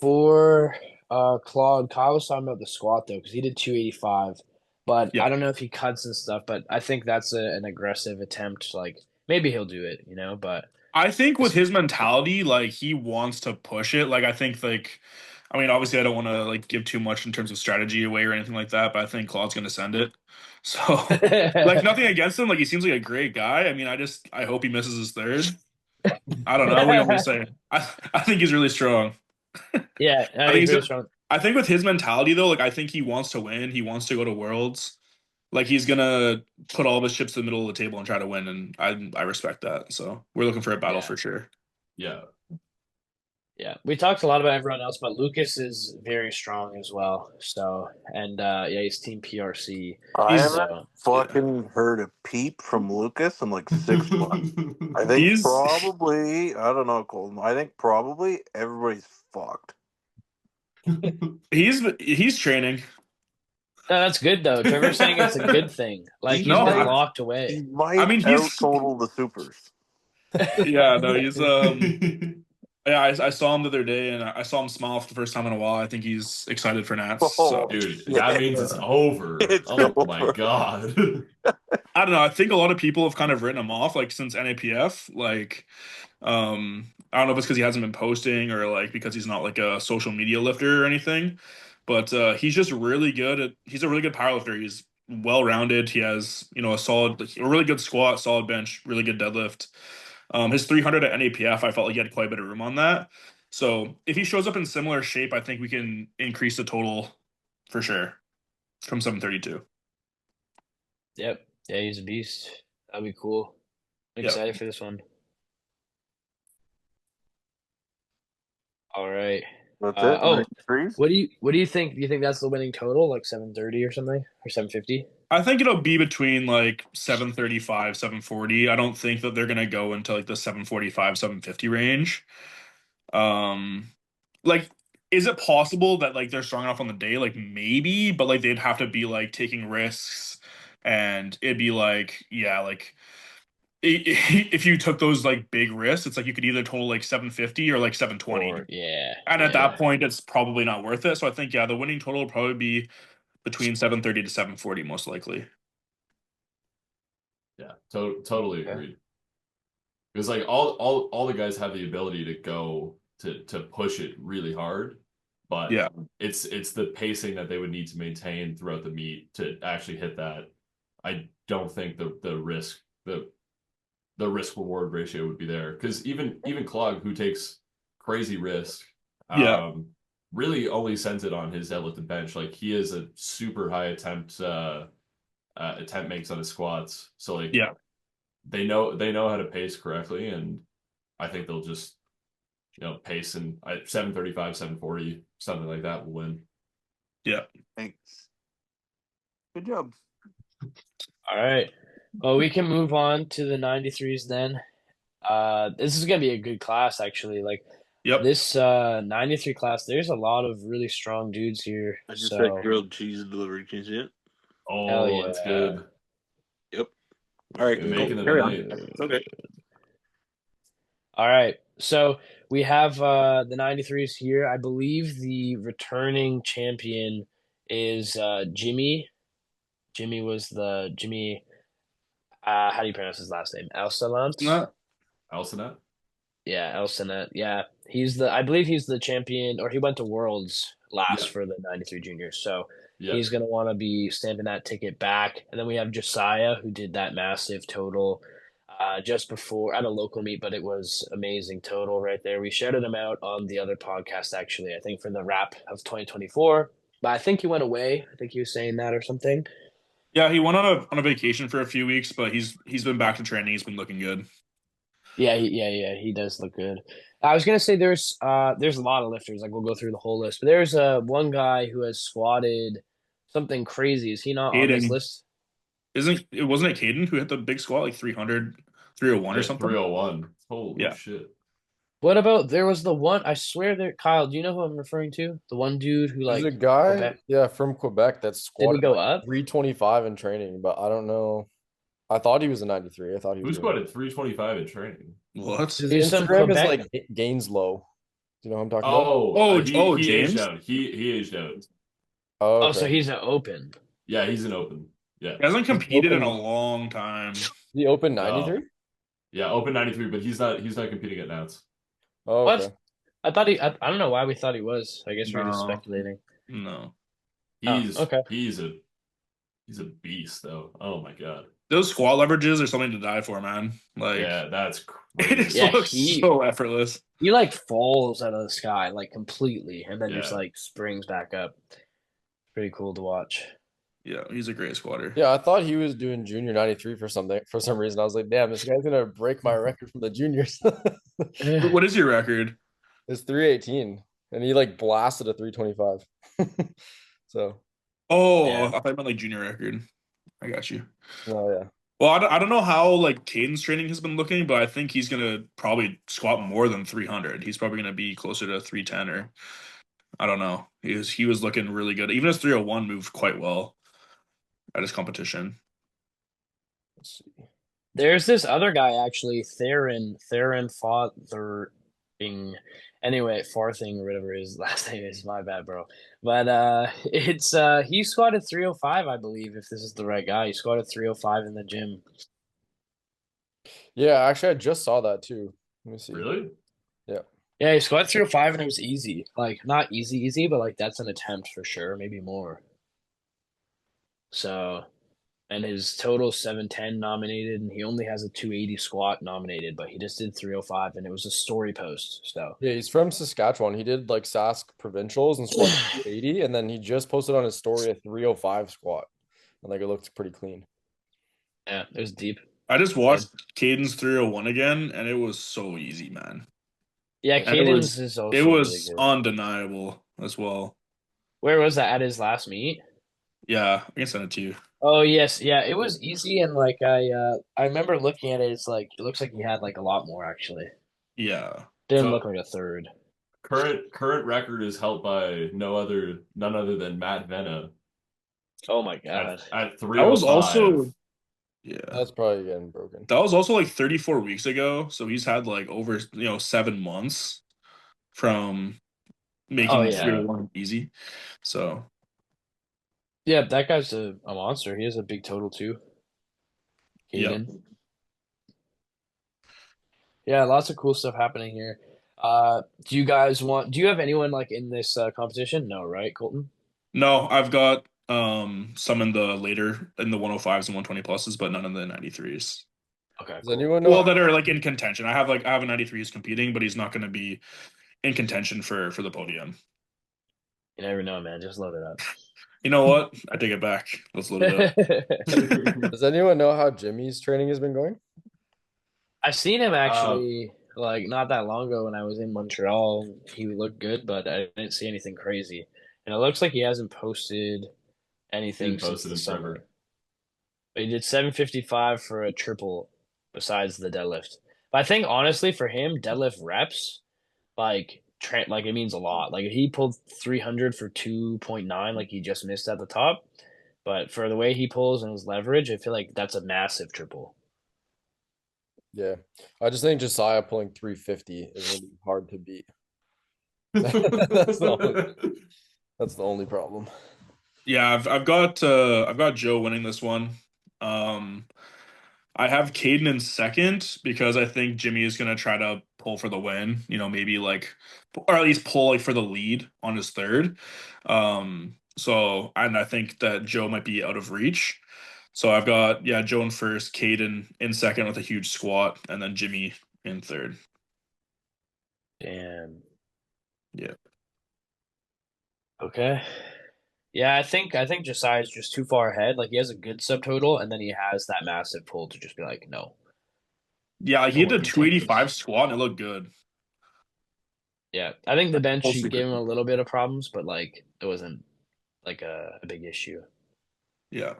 for Claude, Kyle was talking about the squat though, because he did 285. But Yeah. I don't know if he cuts and stuff, but I think that's an aggressive attempt. Like maybe he'll do it, but I think with his mentality, like he wants to push it. Like I think I mean, obviously I don't want to like give too much in terms of strategy away or anything like that, but I think Claude's gonna send it. So like nothing against him. Like he seems like a great guy. I mean, I hope he misses his third. I don't know. What do you want me to say? I think he's really strong. Yeah, I think he's he's really strong. I think with his mentality though, like I think he wants to win. He wants to go to Worlds. Like he's gonna put all of his chips in the middle of the table and try to win, and I respect that. So we're looking for a battle Yeah. for sure. Yeah. Yeah, we talked a lot about everyone else, but Lucas is very strong as well. So, and yeah, he's Team PRC. I He's- haven't fucking heard a peep from Lucas in like 6 months. I think He's- probably, I don't know, Colton. I think probably everybody's fucked. he's training. No, that's good though. Trevor's saying it's a good thing. Like he's No, been I- locked He away. might I mean, he's- out-total the supers. Yeah, no, he's yeah, I saw him the other day and I saw him smile for the first time in a while. I think he's excited for Nats. So Dude, Yeah. that means it's over. It's Oh my over. god. I don't know. I think a lot of people have kind of written him off like since NAPF. Like I don't know if it's because he hasn't been posting or like because he's not like a social media lifter or anything. But he's just really good at he's a really good powerlifter. He's well rounded. He has, a really good squat, solid bench, really good deadlift. His 300 at NAPF, I felt like he had quite a bit of room on that. So if he shows up in similar shape, I think we can increase the total for sure from 732. Yep. Yeah, he's a beast. That'd be cool. I'm Yep. excited for this one. All right. That's it. Oh, Threes? what do you think? Do you think that's the winning total, like 730 or something, or 750? I think it'll be between like 735, 740. I don't think that they're gonna go into like the 745, 750 range. Like, is it possible that like they're strong enough on the day? Like maybe, but like they'd have to be like taking risks, and it'd be like, yeah, like if you took those like big risks, it's like you could either total like 750 or like 720. Or yeah. And at yeah. that point, it's probably not worth it. So I think, yeah, the winning total will probably be between 730 to 740, most likely. Yeah, totally Okay. agreed. Because like all the guys have the ability to go to push it really hard, but Yeah. it's the pacing that they would need to maintain throughout the meet to actually hit that. I don't think the risk the risk reward ratio would be there, because even Clog, who takes crazy risk, Yeah. really only sends it on his deadlift and bench. Like he is a super high attempt makes on his squats. So like Yeah. they know how to pace correctly, and I think they'll just pace and at 735, 740, something like that will win. Yeah. Thanks. Good job. All right. Well, we can move on to the 93s then. This is gonna be a good class actually. Like Yep. this 93 class, there's a lot of really strong dudes here. I just So had grilled cheese delivery. Can you see it? Oh, that's good. Yep. All right. You're making cool. it Carry on. tonight. It's okay. all right. So we have the 93s here. I believe the returning champion is Jimmy. Jimmy was the Jimmy. How do you pronounce his last name? Elsalant? Alcinet? Yeah, Elsanet. Yeah, I believe he's the champion, or he went to Worlds last Yeah. for the 93 juniors. So Yeah. he's gonna want to be stamping that ticket back. And then we have Josiah, who did that massive total just before at a local meet, but it was amazing total right there. We shouted him out on the other podcast actually. I think for the wrap of 2024, but I think he went away. I think he was saying that or something. Yeah, he went on a vacation for a few weeks, but he's been back to training. He's been looking good. Yeah, he does look good. I was gonna say there's a lot of lifters. Like we'll go through the whole list, but there's one guy who has squatted something crazy. Is he not on this Caden. list? Wasn't it Caden who hit the big squat like 300, 301 or something? 301. Holy Yeah. shit. What about there was the one? I swear there, Kyle. Do you know who I'm referring to? The one dude who There's like a guy, Quebec- yeah, from Quebec that's did he squatted go like up? 325 in training, but I don't know. I thought he was a 93. I thought he Who was doing squatted 325 in training? What? His There's some Instagram is Quebec. like Gainslow. Do you know what I'm talking about? Oh, he aged James? out. He aged out. Oh, Oh, so okay. he's an open. Yeah, he's an open. Yeah. He hasn't competed in a open. long time. The Open No. 93? Yeah, open 93, but he's not competing at Nats. Oh, What? okay. I thought he. I don't know why we thought he was. I guess we are just No. speculating. No. Oh, He's okay. he's a beast though. Oh my god. Those squat leverages are something to die for, man. Like, Yeah, that's it just crazy. Yeah, looks he- so effortless. He like falls out of the sky like completely, and then just Yeah. like springs back up. Pretty cool to watch. Yeah, he's a great squatter. Yeah, I thought he was doing junior 93 for some reason. I was like, damn, this guy's gonna break my record from the juniors. What is your record? It's 318, and he like blasted a 325. So, Oh, Yeah. I thought you meant like junior record. I got you. oh yeah. Well, I don't know how like Caden's training has been looking, but I think he's gonna probably squat more than 300. He's probably gonna be closer to 310 or I don't know. He was looking really good. Even his 301 moved quite well at his competition. Let's see. There's this other guy actually, Theron Farthing. Anyway, Farthing or whatever his last name is. My bad, bro. But it's he squatted 305, I believe, if this is the right guy. He squatted 305 in the gym. Yeah, actually, I just saw that too. Let me see. Really? Yeah, he squatted 305 and it was easy. Like not easy, but like that's an attempt for sure, maybe more. So, and his total 710 nominated, and he only has a 280 squat nominated, but he just did 305, and it was a story post. So Yeah, he's from Saskatchewan. He did like Sask provincials and squatted 280, and then he just posted on his story a 305 squat, and like it looked pretty clean. yeah, it was deep. I just watched Caden's 301 again, and it was so easy, man. Yeah, And Caden's is also it really was good. undeniable as well. Where was that at his last meet? Yeah, I can send it to you. Oh yes, yeah, it was easy, and like I remember looking at it. It's like it looks like he had like a lot more actually. Yeah. Didn't So- look like a third. Current record is held by none other than Matt Venna Oh my god. at That was 305. also yeah. That's probably getting broken. That was also like 34 weeks ago, so he's had like over 7 months from making Oh, yeah. 301 easy. So Yeah, that guy's a monster. He has a big total too. Yeah. Caden. Yeah, lots of cool stuff happening here. Do you have anyone like in this competition? No, right, Colton? no, I've got some in the 105s and 120 pluses, but none in the 93s. Okay, Does cool. anyone know? Well, that are like in contention. I have a 93 who's competing, but he's not going to be in contention for the podium. You never know, man. Just load it up. You know what? I take it back. Let's load it up. Does anyone know how Jimmy's training has been going? I've seen him actually like not that long ago when I was in Montreal. He looked good, but I didn't see anything crazy. And it looks like he hasn't posted anything Hasn't since posted the in summer. forever. But he did 755 for a triple besides the deadlift. But I think honestly for him, deadlift reps, like it means a lot. Like if he pulled 300 for 2.9, like he just missed at the top. But for the way he pulls and his leverage, I feel like that's a massive triple. Yeah, I just think Josiah pulling 350 is really hard to beat. That's the only problem. Yeah, I've got Joe winning this one. I have Caden in second because I think Jimmy is gonna try to pull for the win. Maybe like, or at least pull like for the lead on his third. So and I think that Joe might be out of reach. So I've got Joe in first, Caden in second with a huge squat, and then Jimmy in third. Damn. Yeah. Okay. Yeah, I think Josiah's just too far ahead. Like he has a good subtotal, and then he has that massive pull to just be like, no. Yeah, he No had a more 285 squat and it looked good. Yeah, I think the bench Mostly gave him good. a little bit of problems, but like it wasn't like a big issue. Yeah.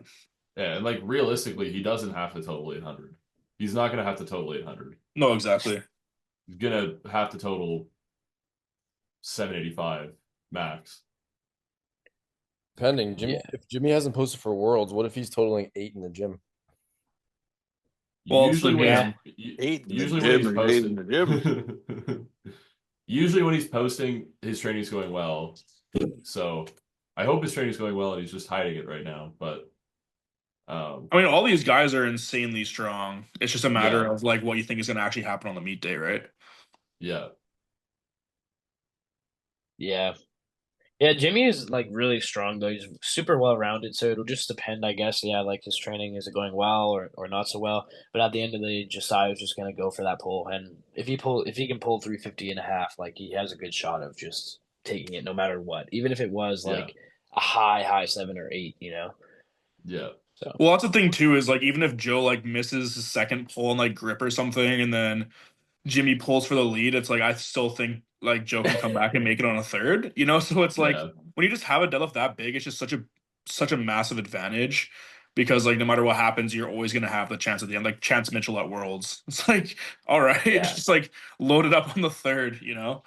Yeah, and like realistically, he doesn't have to total 800. He's not gonna have to total 800. No, exactly. He's gonna have to total 785 max. Depending, Jimmy. Yeah. If Jimmy hasn't posted for Worlds, what if he's totaling 8 in the gym? Well, it's the Usually when Yeah. Eight in the usually when he's gym, eight in posting the gym. usually when he's posting, his training's going well. So I hope his training's going well and he's just hiding it right now. But I mean, all these guys are insanely strong. It's just a matter yeah, of like what you think is going to actually happen on the meet day, right? yeah. Yeah. Yeah, Jimmy is like really strong though. He's super well rounded, so it'll just depend, I guess. Yeah, like his training is it going well or not so well. But at the end of the day, Josiah's just gonna go for that pull, and if he can pull 350.5, like he has a good shot of just taking it no matter what, even if it was Yeah. like a high 7 or 8, you know. Yeah. So Well, that's the thing too is like even if Joe like misses his second pull and like grip or something, and then Jimmy pulls for the lead, it's like I still think like Joe can come back and make it on a third, you know? So it's like Yeah. when you just have a deadlift that big, it's just such a massive advantage because like no matter what happens, you're always gonna have the chance at the end. Like Chance Mitchell at Worlds. It's like, all right, yeah, just like load it up on the third, you know?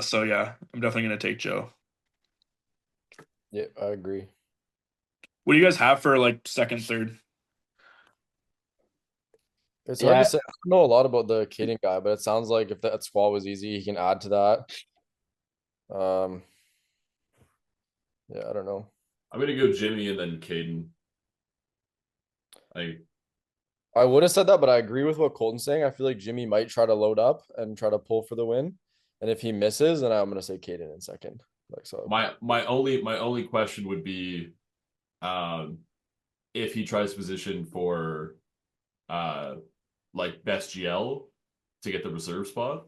So yeah, I'm definitely gonna take Joe. Yeah, I agree. What do you guys have for like second, third? It's hard to yeah, say. I don't know a lot about the Caden guy, but it sounds like if that squall was easy, he can add to that. Um, yeah, I don't know. I'm gonna go Jimmy and then Caden. I I would have said that, but I agree with what Colton's saying. I feel like Jimmy might try to load up and try to pull for the win. And if he misses, then I'm gonna say Caden in second. Like so. my only question would be um if he tries to position for uh like best GL to get the reserve spot.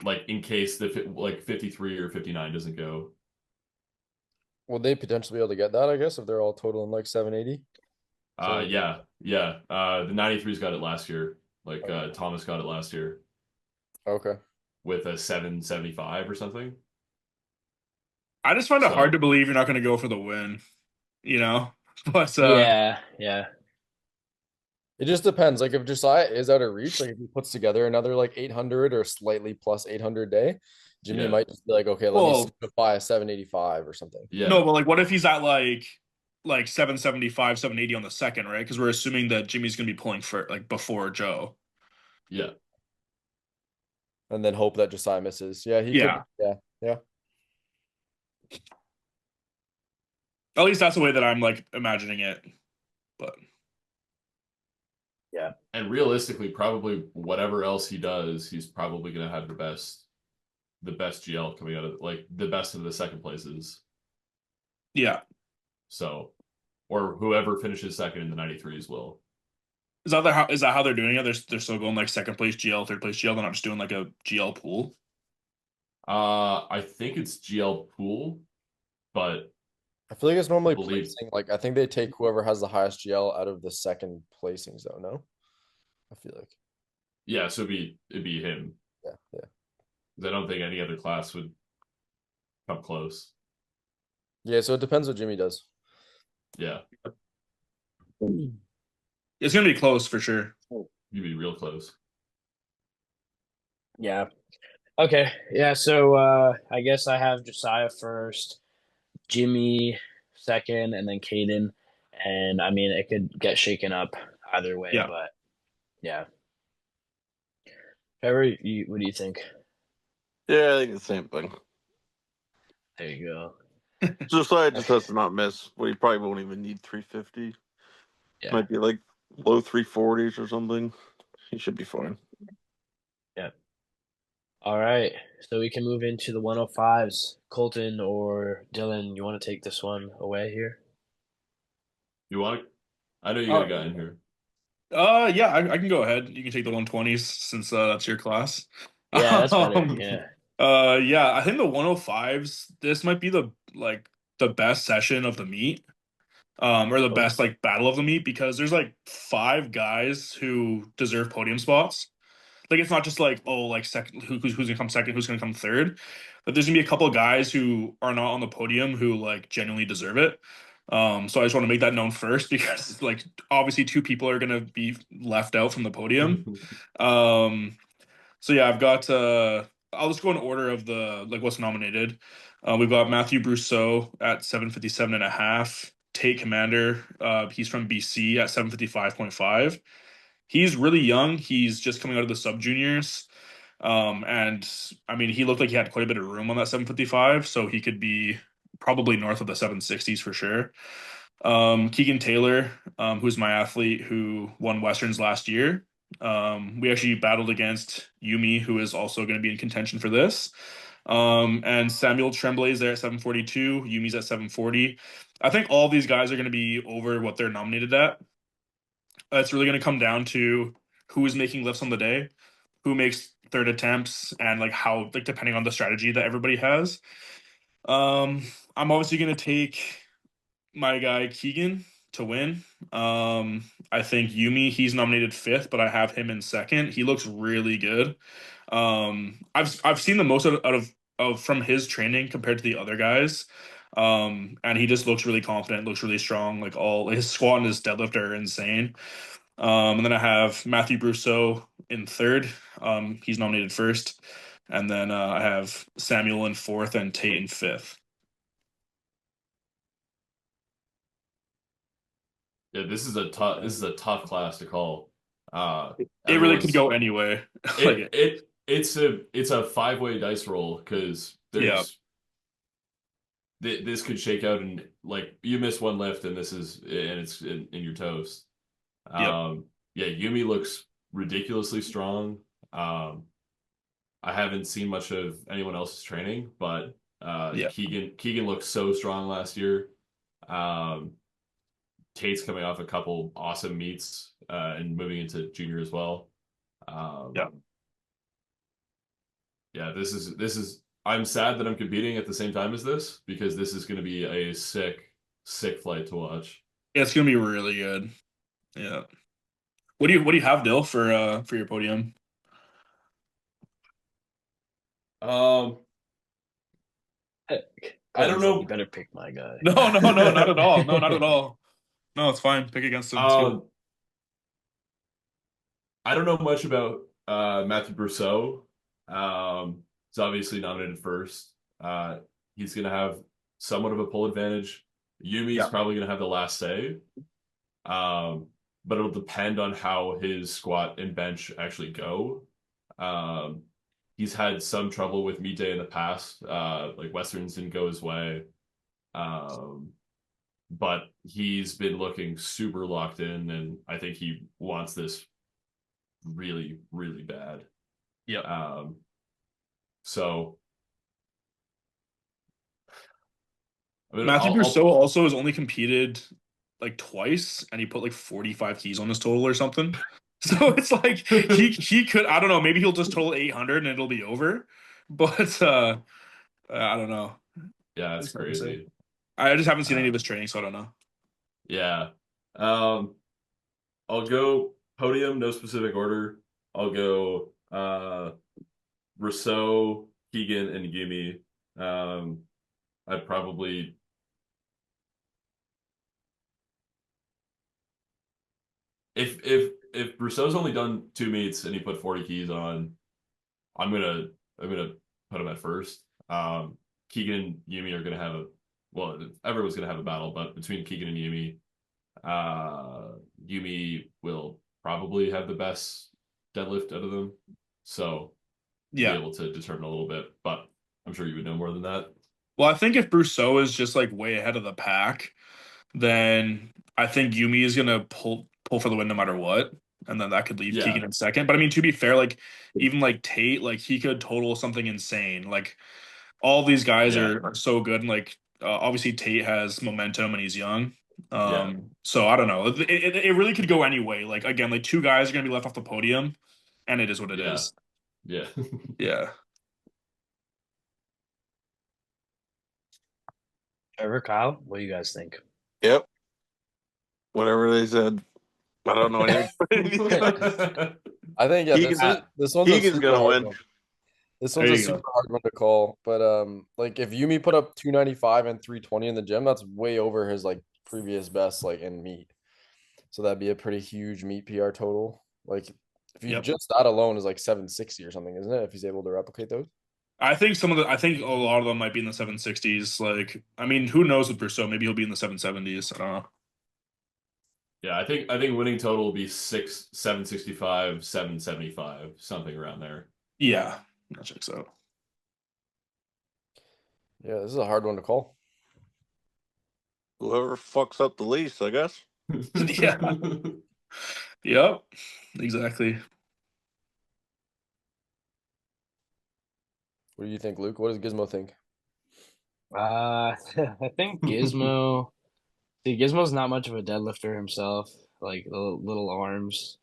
Like in case like 53 or 59 doesn't go. Would they potentially be able to get that, I guess, if they're all totaling like 780? So Yeah. The 93's got it last year. Like Thomas got it last year okay. with a 775 or something. I just find it hard So to believe you're not gonna go for the win, you know? But yeah. It just depends. Like if Josiah is out of reach, like if he puts together another like 800 or slightly plus 800 day, Jimmy yeah. might just be like, okay, let me well, simplify a 785 or something. no, Yeah. but like what if he's at like 775, 780 on the second, right? Because we're assuming that Jimmy's gonna be pulling for like before Joe. Yeah. And then hope that Josiah misses. Yeah, he could. Yeah. Yeah. Yeah. At least that's the way that I'm like imagining it. But Yeah. And realistically, probably whatever else he does, he's probably gonna have the best GL coming out of like the best of the second places. yeah. So or whoever finishes second in the 93s will. Is that how they're doing it? They're still going like second place GL, third place GL. They're not just doing like a GL pool. I think it's GL pool, but I feel like it's I normally believe placing. Like I think they take whoever has the highest GL out of the second placings, though. No, I feel like. yeah, so it'd be him. Yeah. Yeah. 'Cause I don't think any other class would come close. Yeah. So it depends what Jimmy does. Yeah, It's gonna be close for sure. you'd be real close. Yeah. Okay. Yeah. So I guess I have Josiah first, Jimmy second, and then Caden. And I mean, it could get shaken up either way, Yeah. but yeah. What do you think? Yeah, I think the same thing. There you go. Josiah just has to not miss. Well, he probably won't even need 350. Yeah. Might be like low 340s or something. He should be fine. Yeah. All right. So we can move into the 105s. Colton or Dylan, you want to take this one away here? You want to? I know you got a guy in here. Yeah, I can go ahead. You can take the 120s since that's your class. Yeah, that's better. Um, Yeah. yeah, I think the 105s, this might be the best session of the meet. Or the Oh, best like battle of the meet because there's like five guys who deserve podium spots. Like it's not just like oh like second who's gonna come second, who's gonna come third, but there's gonna be a couple of guys who are not on the podium who like genuinely deserve it. So I just want to make that known first because like obviously two people are gonna be left out from the podium. Um, so yeah, I've got I'll just go in order of the like what's nominated. We've got Matthew Brousseau at 757.5. Tate Commander. He's from BC at 755.5. He's really young. He's just coming out of the sub juniors. And I mean, he looked like he had quite a bit of room on that 755, so he could be probably north of the 760s for sure. Keegan Taylor, who's my athlete who won Westerns last year. We actually battled against Yumi, who is also going to be in contention for this. And Samuel Tremblay is there at 742. Yumi's at 740. I think all these guys are going to be over what they're nominated at. It's really going to come down to who is making lifts on the day, who makes third attempts, and like how, like depending on the strategy that everybody has. I'm obviously going to take my guy Keegan to win. I think Yumi, he's nominated fifth, but I have him in second. He looks really good. I've seen the most out of from his training compared to the other guys. And he just looks really confident, looks really strong. Like all his squat and his deadlift are insane. And then I have Matthew Brousseau in third. He's nominated first. And then I have Samuel in fourth and Tate in fifth. Yeah, this is a tough class to call. It really could Everyone's go anyway. it's a 5-way dice roll because there's this could shake out and like you miss one lift and it's in your toast. Yeah, Yumi looks ridiculously strong. I haven't seen much of anyone else's training, but Keegan looked so strong last year. Tate's coming off a couple awesome meets and moving into junior as well. This is I'm sad that I'm competing at the same time as this because this is going to be a sick flight to watch. Yeah, it's gonna be really good. Yeah. What do you have, Dill, for your podium? I don't know. You better pick my guy. No, not at all. No, not at all. No, it's fine. Pick against him too. I don't know much about Matthew Brousseau. He's obviously nominated first. He's going to have somewhat of a pull advantage. Yumi's probably going to have the last say. But it'll depend on how his squat and bench actually go. He's had some trouble with meet day in the past. Like Westerns didn't go his way. But he's been looking super locked in, and I think he wants this really, really bad. Yeah. So Matthew Brousseau also has only competed like twice, and he put like 45 keys on his total or something. So it's like he could, I don't know, maybe he'll just total 800 and it'll be over. But I don't know. Yeah, it's crazy. I just haven't seen any of his training, so I don't know. Yeah. I'll go podium, no specific order. I'll go Rousseau, Keegan, and Yumi. I'd probably if Rousseau's only done 2 meets and he put 40 keys on, I'm gonna put him at first. Keegan and Yumi are gonna have everyone's gonna have a battle, but between Keegan and Yumi, Yumi will probably have the best deadlift out of them. So be able to determine a little bit, but I'm sure you would know more than that. Well, I think if Brousseau is just like way ahead of the pack, then I think Yumi is gonna pull for the win no matter what, and then that could leave Keegan in second. But I mean, to be fair, like even like Tate, like he could total something insane. Like all these guys are so good, and like obviously Tate has momentum and he's young. So I don't know. It really could go any way. Like again, like 2 guys are gonna be left off the podium, and it is what it is. Yeah. Yeah. Trevor, Kyle, what do you guys think? Yep. Whatever they said. I don't know anything. I think this one's Keegan's gonna win. This one's a super hard one to call, but like if Yumi put up 295 and 320 in the gym, that's way over his like previous best like in meet. So that'd be a pretty huge meet PR total. Like if you just that alone is like 760 or something, isn't it? If he's able to replicate those. I think a lot of them might be in the 760s. Like, I mean, who knows with Brousseau? Maybe he'll be in the 770s. I don't know. Yeah, I think winning total will be 765, 775, something around there. Yeah, that checks out. Yeah, this is a hard one to call. Whoever fucks up the least, I guess. Yeah. Yep. Exactly. What do you think, Luke? What does Gizmo think? I think Gizmo. See, Gizmo's not much of a deadlifter himself, like little arms.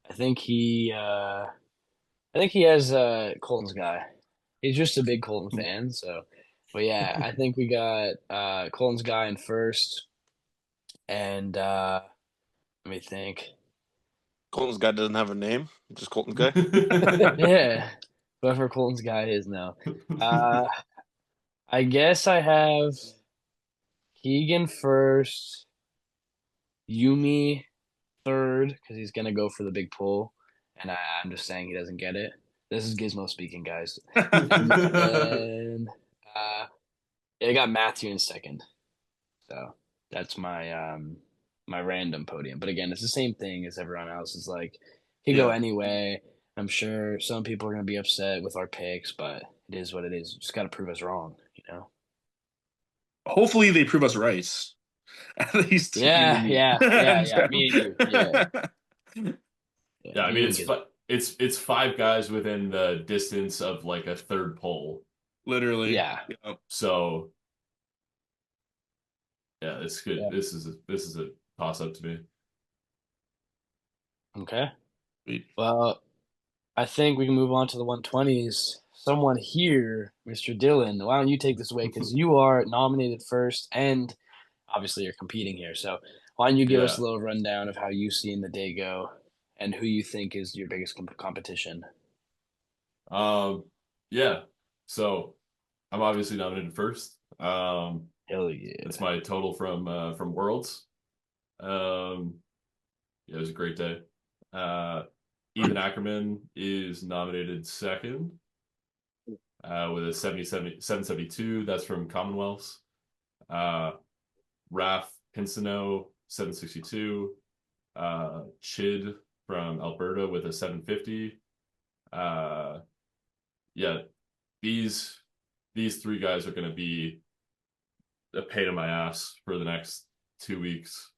I think he has Colton's guy. He's just a big Colton fan, so. But yeah, I think we got Colton's guy in first, and let me think. Colton's guy doesn't have a name. Just Colton's guy. Yeah, whoever Colton's guy is now. I guess I have Keegan first, Yumi third because he's gonna go for the big pull, and I'm just saying he doesn't get it. This is Gizmo speaking, guys. And then I got Matthew in second, so that's my random podium. But again, it's the same thing as everyone else. It's like he go Yeah. anyway. I'm sure some people are gonna be upset with our picks, but it is what it is. Just got to prove us wrong, you know. Hopefully, they prove us right. At least. Yeah. Me and you. Yeah. Yeah, I me mean and Gizmo. it's five guys within the distance of like a third pole. Literally. Yeah. Yep. So yeah, it's good. Yeah. This is a toss up to me. Okay. Sweet. Well, I think we can move on to the 120s. Someone here, Mr. Dylan, why don't you take this away? Because you are nominated first, and obviously you're competing here. So why don't you give us Yeah. a little rundown of how you've seen the day go and who you think is your biggest competition? Yeah. So I'm obviously nominated first. Hell yeah. It's my total from Worlds. Yeah, it was a great day. Ethan Ackerman is nominated second with a 772. That's from Commonwealths. Raf Pinsino, 762. Chid from Alberta with a 750. Yeah, these three guys are going to be a pain in my ass for the next 2 weeks.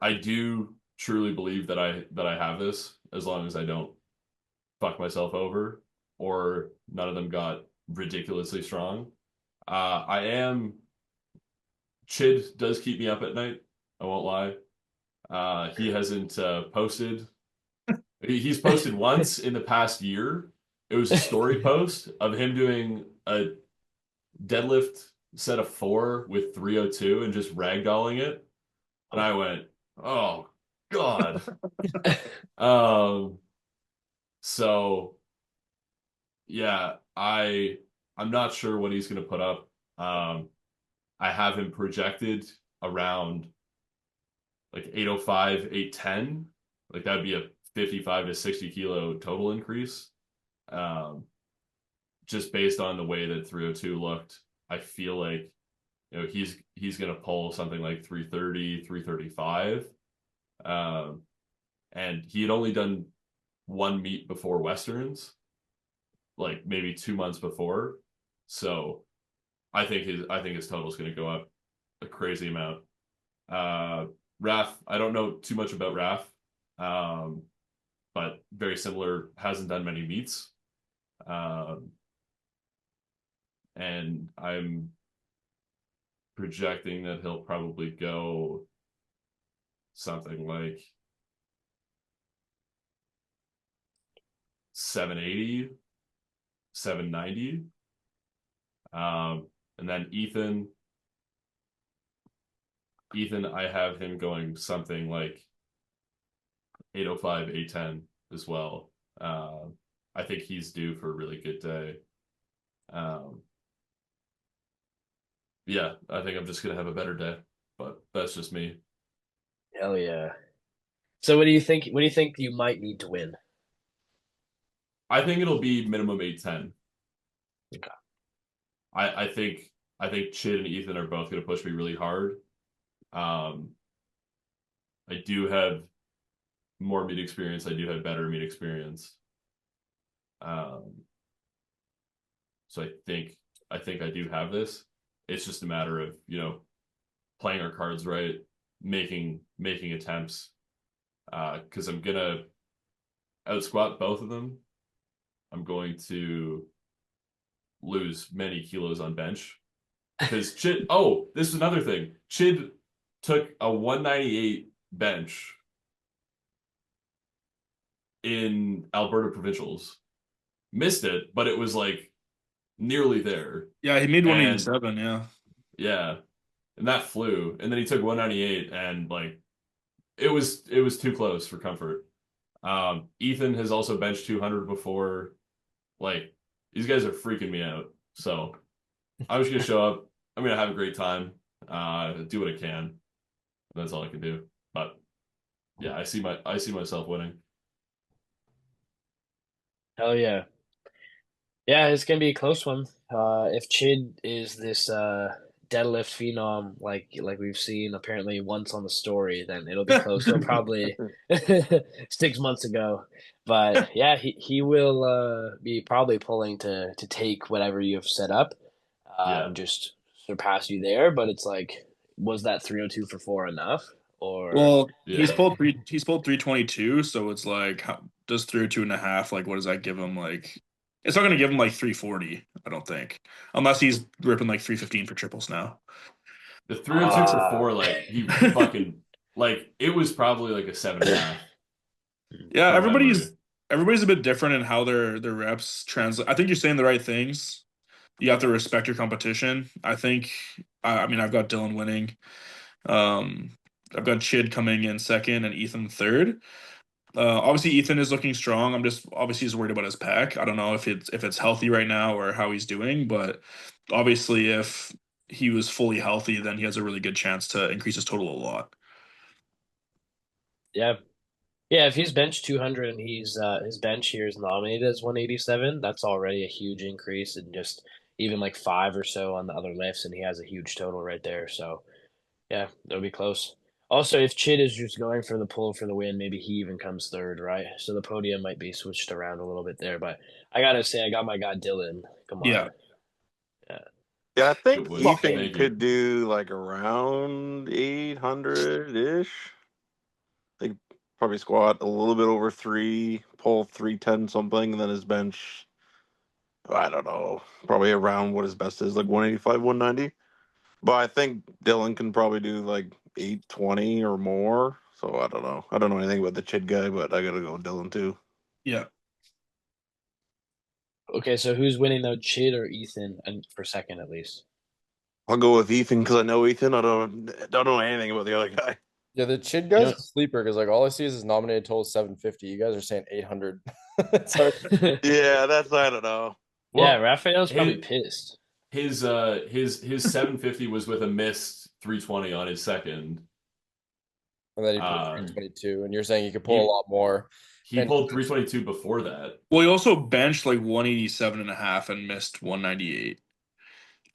I do truly believe that I have this as long as I don't fuck myself over or none of them got ridiculously strong. I am Chid does keep me up at night. I won't lie. He hasn't posted. He's posted once in the past year. It was a story post of him doing a deadlift set of 4 with 302 and just ragdolling it. And I went, oh God. So yeah, I'm not sure what he's gonna put up. I have him projected around like 805, 810. Like that'd be a 55 to 60 kilo total increase. Just based on the way that 302 looked, I feel like he's gonna pull something like 330, 335. And he had only done one meet before Westerns, like maybe 2 months before. So I think his total is going to go up a crazy amount. Raf, I don't know too much about Raf, but very similar. Hasn't done many meets, and I'm projecting that he'll probably go something like 780, 790. And then Ethan, I have him going something like 805, 810 as well. I think he's due for a really good day. Yeah, I think I'm just gonna have a better day, but that's just me. Hell yeah. So what do you think? What do you think you might need to win? I think it'll be minimum 810. Okay. I think Chid and Ethan are both going to push me really hard. I do have more meet experience. I do have better meet experience. So I think I do have this. It's just a matter of, playing our cards right, making attempts. Because I'm gonna out squat both of them. I'm going to lose many kilos on bench. Because Chid, oh, this is another thing. Chid took a 198 bench in Alberta Provincials. Missed it, but it was like nearly there. Yeah, he made And 187. Yeah. yeah, and that flew. And then he took 198, and like it was too close for comfort. Ethan has also benched 200 before. Like these guys are freaking me out. So I'm just gonna show up. I'm gonna have a great time. Do what I can. That's all I can do. But yeah, I see myself winning. Hell yeah. Yeah, it's gonna be a close one. If Chid is this deadlift phenom like we've seen apparently once on the story, then it'll be close. He'll probably 6 months ago. But yeah, he will be probably pulling to take whatever you've set up, Yeah. and just surpass you there. But it's like, was that 302 for 4 enough? Or Well, Yeah. he's pulled 322, so it's like does 302.5, like what does that give him? Like it's not gonna give him like 340, I don't think. Unless he's ripping like 315 for triples now. The 302 for Ah. 4, like he fucking like it was probably like a 7.5. Yeah, From everybody's a bit different in how their reps translate. I think you're saying the right things. You have to respect your competition. I think I mean I've got Dylan winning. Um I've got Chid coming in second and Ethan third. Obviously Ethan is looking strong. I'm just obviously he's worried about his pec. I don't know if it's healthy right now or how he's doing, but obviously if he was fully healthy, then he has a really good chance to increase his total a lot. Yeah. Yeah, if he's bench 200 and he's his bench here is nominated as 187, that's already a huge increase, and just even like 5 or so on the other lifts, and he has a huge total right there. So yeah, it'll be close. Also, if Chid is just going for the pull for the win, maybe he even comes third, right? So the podium might be switched around a little bit there. But I gotta say, I got my guy Dylan. Come Yeah. on. Yeah. Yeah, I think Good win. Ethan Thank you. could do like around 800-ish. Like probably squat a little bit over 3, pull 310 something, and then his bench, I don't know, probably around what his best is, like 185, 190. But I think Dylan can probably do like 820 or more. So I don't know. I don't know anything about the Chid guy, but I gotta go with Dylan too. Yeah. Okay, so who's winning though, Chid or Ethan, and for second at least? I'll go with Ethan because I know Ethan. I don't know anything about the other guy. Yeah, the Chid You guy's know- a sleeper because like all I see is his nominated total 750. You guys are saying 800. It's hard. Yeah, that's I don't know. Yeah, Well, Raphael's probably his pissed. his 750 was with a missed 320 on his second. And then he pulled Uh, 322, and you're saying you could pull he- a lot more. He And pulled 322 before that. Well, he also benched like 187.5 and missed 198.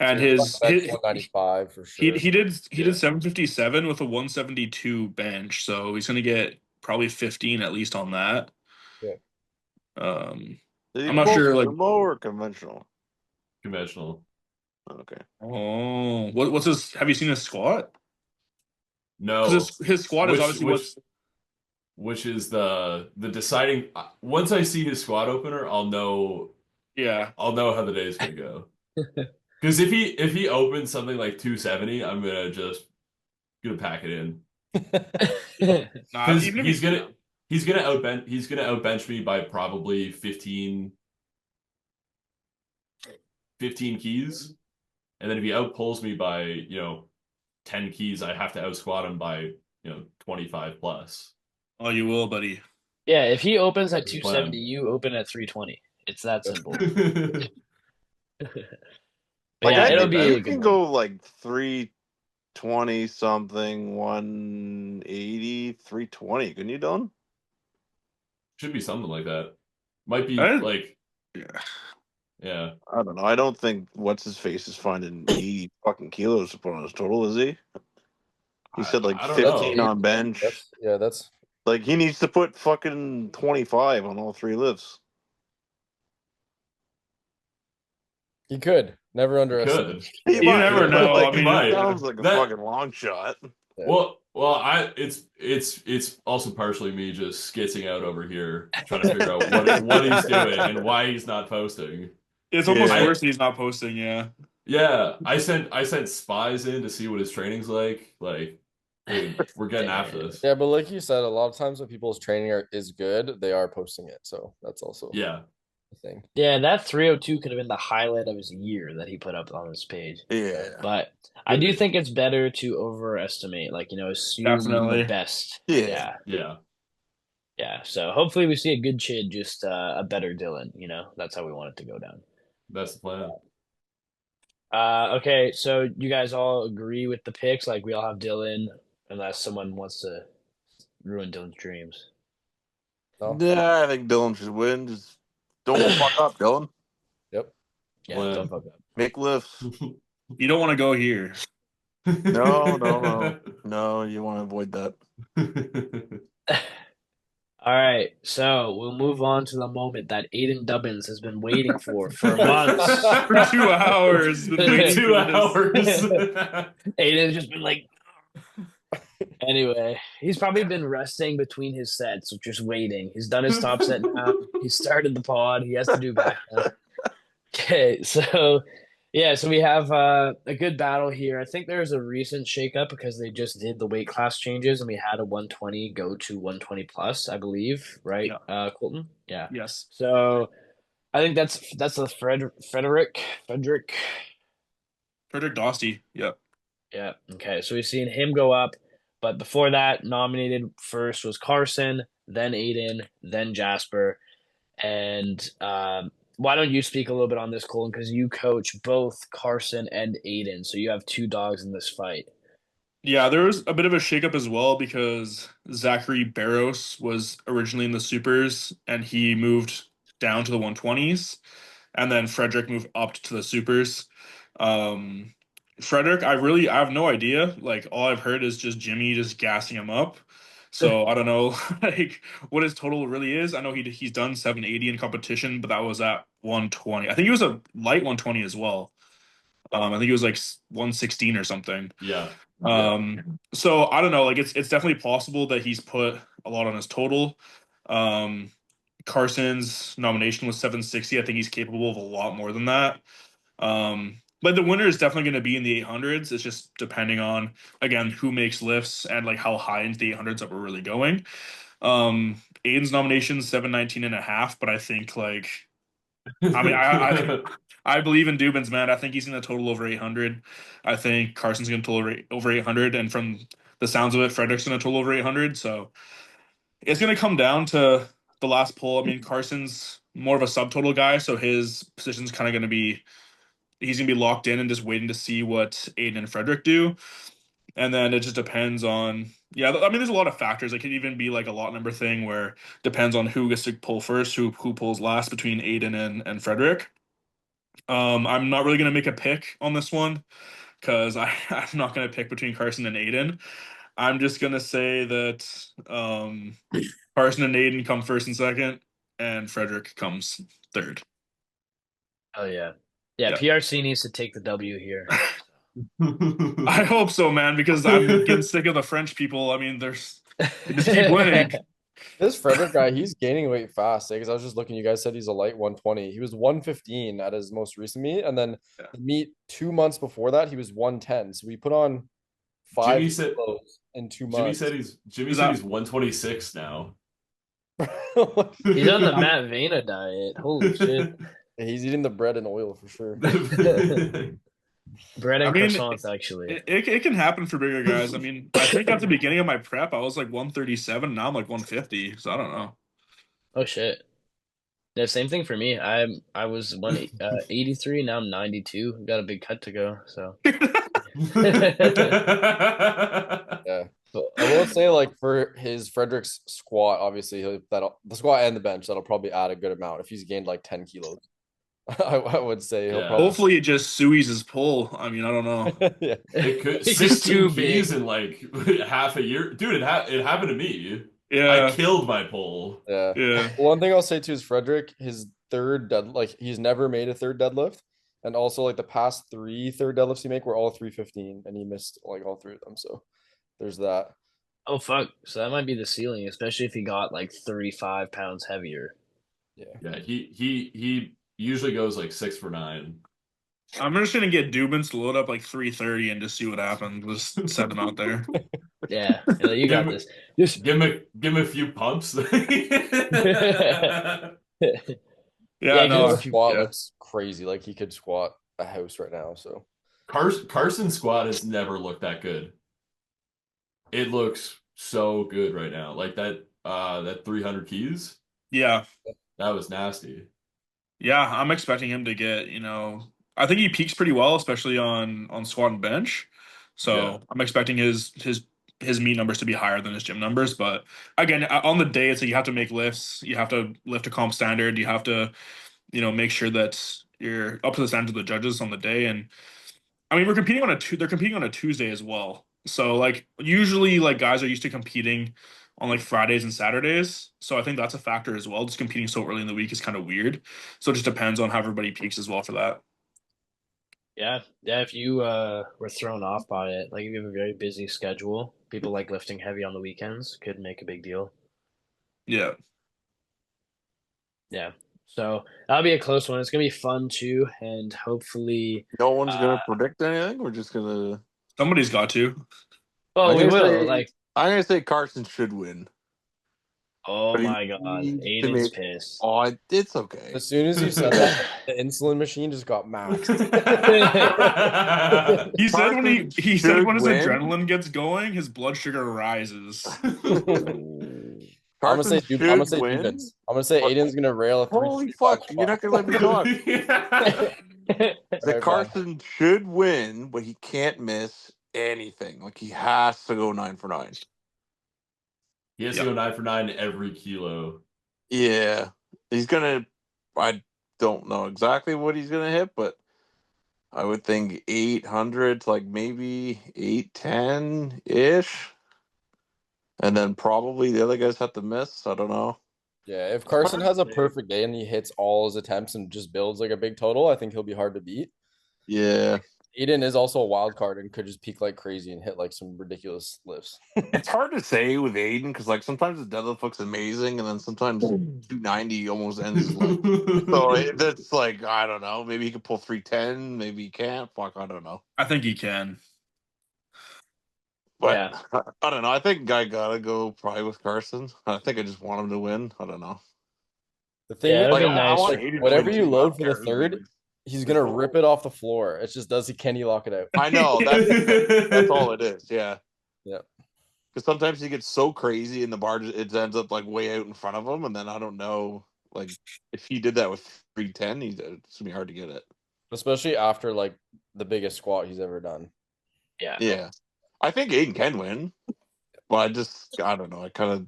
And his 195 for he sure. he Yeah. did 757 with a 172 bench, so he's gonna get probably 15 at least on that. Yeah. Did he I'm not pull sure, like sumo or conventional? Conventional. Okay. oh, what's his? Have you seen his squat? No. Because his squat is Which obviously which which is the deciding. Once I see his squad opener, I'll know yeah. how the day is gonna go. Because if he opens something like 270, I'm gonna pack it in. Nah, Because even if he's gonna outbench me by probably 15 keys. And then if he outpulls me by, 10 keys, I have to outsquat him by, 25 plus. oh, you will, buddy. Yeah, if he opens at That's the 270, plan. you open at 320. It's that simple. But Like yeah, I it'll think be you a good can one. go like 320 something, 180, 320. Couldn't you, Don? Should be something like that. Might be I- like, Yeah. yeah. I don't know. I don't think what's his face is finding 80 fucking kilos to put on his total, is he? He said like I don't That's know. 15 on bench. That's Like he needs to put fucking 25 on all 3 lifts. he could never underestimate. Could. He You might, never but know. like I mean, it might. sounds like a That- fucking long shot. Yeah. Well, it's also partially me just skitzing out over here trying to figure out what he's doing and why he's not posting. it's almost Yeah. worse that he's not posting. Yeah. Yeah, I sent spies in to see what his training's like. Like, dude, we're getting after this. Yeah, but like you said, a lot of times when people's training is good, they are posting it. So that's also Yeah. the thing. Yeah, that 302 could have been the highlight of his year that he put up on his page. Yeah. But I Could do be. think it's better to overestimate, like, assume Definitely. the best. Yeah. Yeah. Yeah. So hopefully we see a good Chid, just a better Dylan. That's how we want it to go down. That's the plan. Okay, so you guys all agree with the picks? Like we all have Dylan, unless someone wants to ruin Dylan's dreams. No? Yeah, I think Dylan should win. Just don't fuck up, Dylan. Yep. Yeah, Plan. don't fuck up. Make lifts. You don't want to go here. No, you want to avoid that. All right, so we'll move on to the moment that Aiden Dubbins has been waiting for months. For 2 hours. Been waiting Two for this. hours. Aiden's just been like. Anyway, he's probably been resting between his sets, just waiting. He's done his top set now. He started the pod. He has to do back now. Okay, so we have a good battle here. I think there's a recent shakeup because they just did the weight class changes and we had a 120 go to 120 plus, I believe, right? Colton? Yeah. Yes. So I think that's the Frederick. Frederick Dosty. Yep. Yeah. Okay. So we've seen him go up, but before that, nominated first was Carson, then Aiden, then Jasper, and why don't you speak a little bit on this, Colin? Because you coach both Carson and Aiden, so you have 2 dogs in this fight. Yeah, there was a bit of a shakeup as well because Zachary Barros was originally in the supers and he moved down to the 120s, and then Frederick moved up to the supers. Frederick, I have no idea. Like all I've heard is just Jimmy just gassing him up. So I don't know like what his total really is. I know he's done 780 in competition, but that was at 120. I think he was a light 120 as well. I think it was like 116 or something. Yeah. So I don't know, like it's definitely possible that he's put a lot on his total. Carson's nomination was 760. I think he's capable of a lot more than that. But the winner is definitely going to be in the 800s. It's just depending on, again, who makes lifts and like how high into the 800s that we're really going. Aiden's nomination is 719 and a half, but I think like I mean I believe in Dubin's, man. I think he's going to total over 800. I think Carson's going to total over 800, and from the sounds of it, Frederick's going to total over 800. So it's going to come down to the last poll. I mean, Carson's more of a subtotal guy, so his position's kind of going to be he's going to be locked in and just waiting to see what Aiden and Frederick do. And then it just depends on, I mean, there's a lot of factors. It could even be like a lot number thing where depends on who gets to pull first, who pulls last between Aiden and Frederick. I'm not really going to make a pick on this one because I'm not going to pick between Carson and Aiden. I'm just going to say that Carson and Aiden come first and second, and Frederick comes third. Oh, yeah. Yeah, Yep. PRC needs to take the W here. I hope so, man, because I'm getting sick of the French people. I mean, they just keep winning. This Frederick guy, he's gaining weight fast. Because I was just looking, you guys said he's a light 120. He was 115 at his most recent meet, and then the meet 2 months before that, he was 110. So we put on 5 kilos in 2 months. Jimmy said he's 126 now. He's on the Matt Vena diet. Holy shit. He's eating the bread and oil for sure. Bread and I mean, croissants, actually. It can happen for bigger guys. I mean, I think at the beginning of my prep, I was like 137. Now I'm like 150. So I don't know. Oh shit. Yeah, same thing for me. I was 83. Now I'm 92. Got a big cut to go. So Yeah. But I will say, like for his Frederick's squat, obviously that'll the squat and the bench that'll probably add a good amount if he's gained like 10 kilos. I would say he'll Yeah. probably Hopefully, it just sues his pull. I mean, I don't know. yeah. It could He's 16 too keys big. in like half a year. Dude, it happened to me. I Yeah, killed my pull. Yeah. yeah. One thing I'll say too is Frederick, his third dead like he's never made a third deadlift. And also like the past three third deadlifts he make were all 315 and he missed like all three of them. So there's that. Oh fuck! So that might be the ceiling, especially if he got like 35 pounds heavier. Yeah. Yeah, he usually goes like 6 for 9. I'm just gonna get Dubins to load up like 330 and just see what happens. Just set them out there. Yeah, you got this. Just Give him a few pumps. yeah, Yeah, His no, because squat yeah. looks crazy. Like he could squat a house right now. So Carson squat has never looked that good. It looks so good right now. Like that 300 keys, Yeah, that was nasty. yeah. I'm expecting him to get. I think he peaks pretty well, especially on squat and bench. Yeah. So I'm expecting his meat numbers to be higher than his gym numbers. But again, on the day, it's like you have to make lifts. You have to lift a comp standard. You have to, make sure that you're up to the standards of the judges on the day. And I mean, they're competing on a Tuesday as well. So like usually like guys are used to competing on like Fridays and Saturdays. So I think that's a factor as well. Just competing so early in the week is kind of weird. So it just depends on how everybody peaks as well for that. yeah, if you were thrown off by it, like if you have a very busy schedule, people like lifting heavy on the weekends could make a big deal. Yeah. Yeah, so that'll be a close one. It's gonna be fun too, and hopefully, No one's uh, gonna predict anything. We're just gonna. Somebody's got to. well, I'm we gonna will. say. Like, I'm gonna say Carson should win, oh but he my God, needs to Aiden's make. pissed. Oh, it's okay. as soon as you said that, the insulin machine just got maxed. He said when Carson he said should when his win. adrenaline gets going, his blood sugar rises. I'm gonna say Carson I'm gonna should say win. Dubins. I'm gonna say But Aiden's gonna rail a holy 335 fuck, you're squat. not gonna let me talk. The Alright, fine. Carson should win, but he can't miss anything. Like he has to go 9 for 9. He has to Yep. go 9 for 9 every kilo. Yeah, he's gonna. I don't know exactly what he's gonna hit, but I would think 800 to like maybe 810 ish, and then probably the other guys have to miss. I don't know. Yeah, if Carson has a perfect day and he hits all his attempts and just builds like a big total, I think he'll be hard to beat. Yeah, Aiden is also a wild card and could just peak like crazy and hit like some ridiculous lifts. it's hard to say with Aiden because like sometimes his deadlift looks amazing, and then sometimes 290 almost ends his life. So that's like I don't know. Maybe he could pull 310. Maybe he can't. Fuck, I don't know. I think he can. But Yeah. I don't know. I think I gotta go probably with Carson. I think I just want him to win. I don't know. The thing Yeah, is, it'll Like be I nice. want like Aiden to whatever win you too. I load don't for the care who third, wins. he's gonna rip it off the floor. It's just can he lock it out? I know that's all it is. Yeah. Yeah. Because sometimes he gets so crazy in the bar, it ends up like way out in front of him, and then I don't know. Like if he did that with 310, it's gonna be hard to get it. Especially after like the biggest squat he's ever done. Yeah. Yeah, I think Aiden can win, but I don't know. I kind of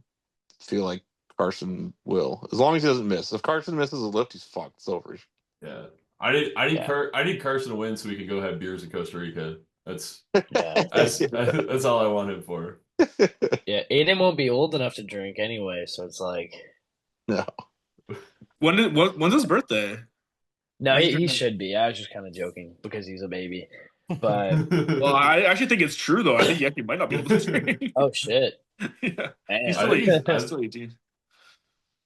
feel like Carson will, as long as he doesn't miss. If Carson misses a lift, he's fucked. It's over. Yeah. I need Yeah. I need Carson to win so we can go have beers in Costa Rica. That's Yeah. that's all I want him for. Yeah. Aiden won't be old enough to drink anyway, so it's like, No. When's his birthday? no, he should be. I was just kind of joking because he's a baby. But Well, I actually think it's true though. I think he actually might not be able to drink. oh shit, Yeah, damn. he's I still, think he's, I- he's still 18.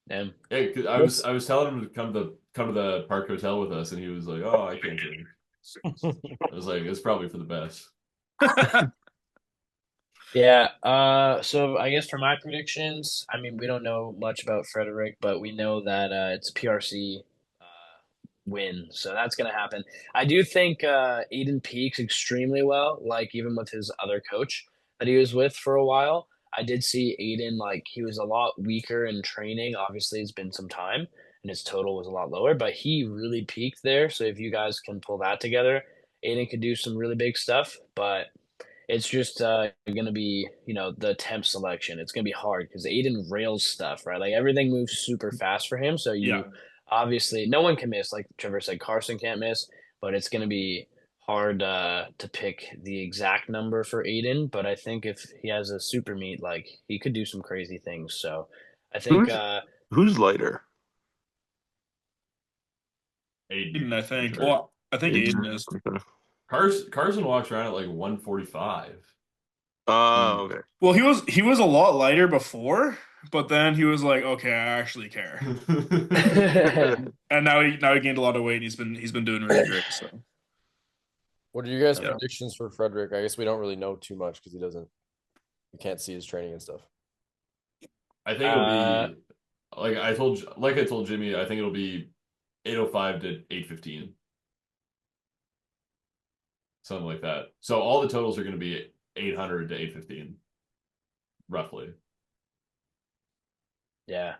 Damn. Yeah, 'cause I was telling him to come to the Park Hotel with us, and he was like, "Oh, I can't drink." I was like, "It's probably for the best." Yeah. So I guess for my predictions, I mean, we don't know much about Frederick, but we know that it's a PRC win, so that's gonna happen. I do think Aiden peaks extremely well, like even with his other coach that he was with for a while. I did see Aiden like he was a lot weaker in training. Obviously, it's been some time, and his total was a lot lower, but he really peaked there. So if you guys can pull that together, Aiden could do some really big stuff. But It's just going to be, the temp selection. It's going to be hard because Aiden rails stuff, right? Like everything moves super fast for him. So Yeah. you obviously, no one can miss. Like Trevor said, Carson can't miss, but it's going to be hard to pick the exact number for Aiden. But I think if he has a super meet, like he could do some crazy things. So I think, Who's lighter? Aiden, I think. sure. Well, I think Aiden is. Okay. Carson walks around at like 145. Okay. Well, he was a lot lighter before, but then he was like, okay, I actually care. And now he gained a lot of weight and he's been doing really great. So What are you guys' Yeah. predictions for Frederick? I guess we don't really know too much because we can't see his training and stuff. I think it'll be like I told Jimmy, I think it'll be 805 to 815. Something like that. So all the totals are going to be 800 to 815, roughly. yeah.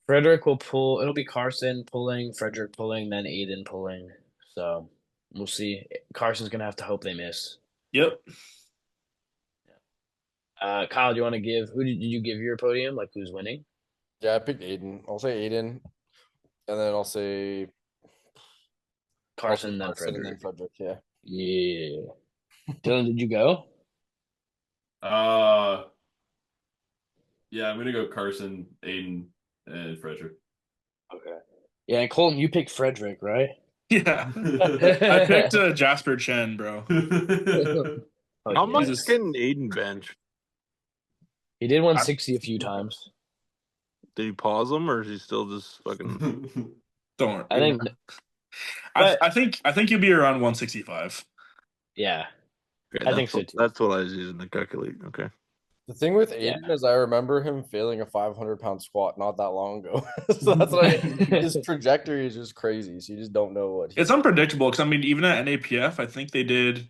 Frederick will pull. It'll be Carson pulling, Frederick pulling, then Aiden pulling. So we'll see. Carson's gonna have to hope they miss. yep. Kyle, do you want to give? Who did you give your podium? Like who's winning? Yeah, I picked Aiden. I'll say Aiden, and then I'll say Carson, then Carson, and Frederick. then Frederick. Yeah. Yeah. Dylan, did you go? Yeah, I'm gonna go Carson, Aiden, and Frederick. Okay. Yeah, and Colton, you picked Frederick, right? Yeah. I picked Jasper Chen, bro. Fuck How yeah. much Jesus. can Aiden bench? He did 160 a few times. Did he pause him, or is he still just fucking? Don't worry. I think. I think he'll be around 165. Yeah. Okay, I think so too. That's what I was using to calculate. Okay. The thing with Yeah. Aiden is I remember him failing a 500-pound squat not that long ago. So that's what his trajectory is just crazy. So you just don't know what It's unpredictable because I mean, even at NAPF, I think they did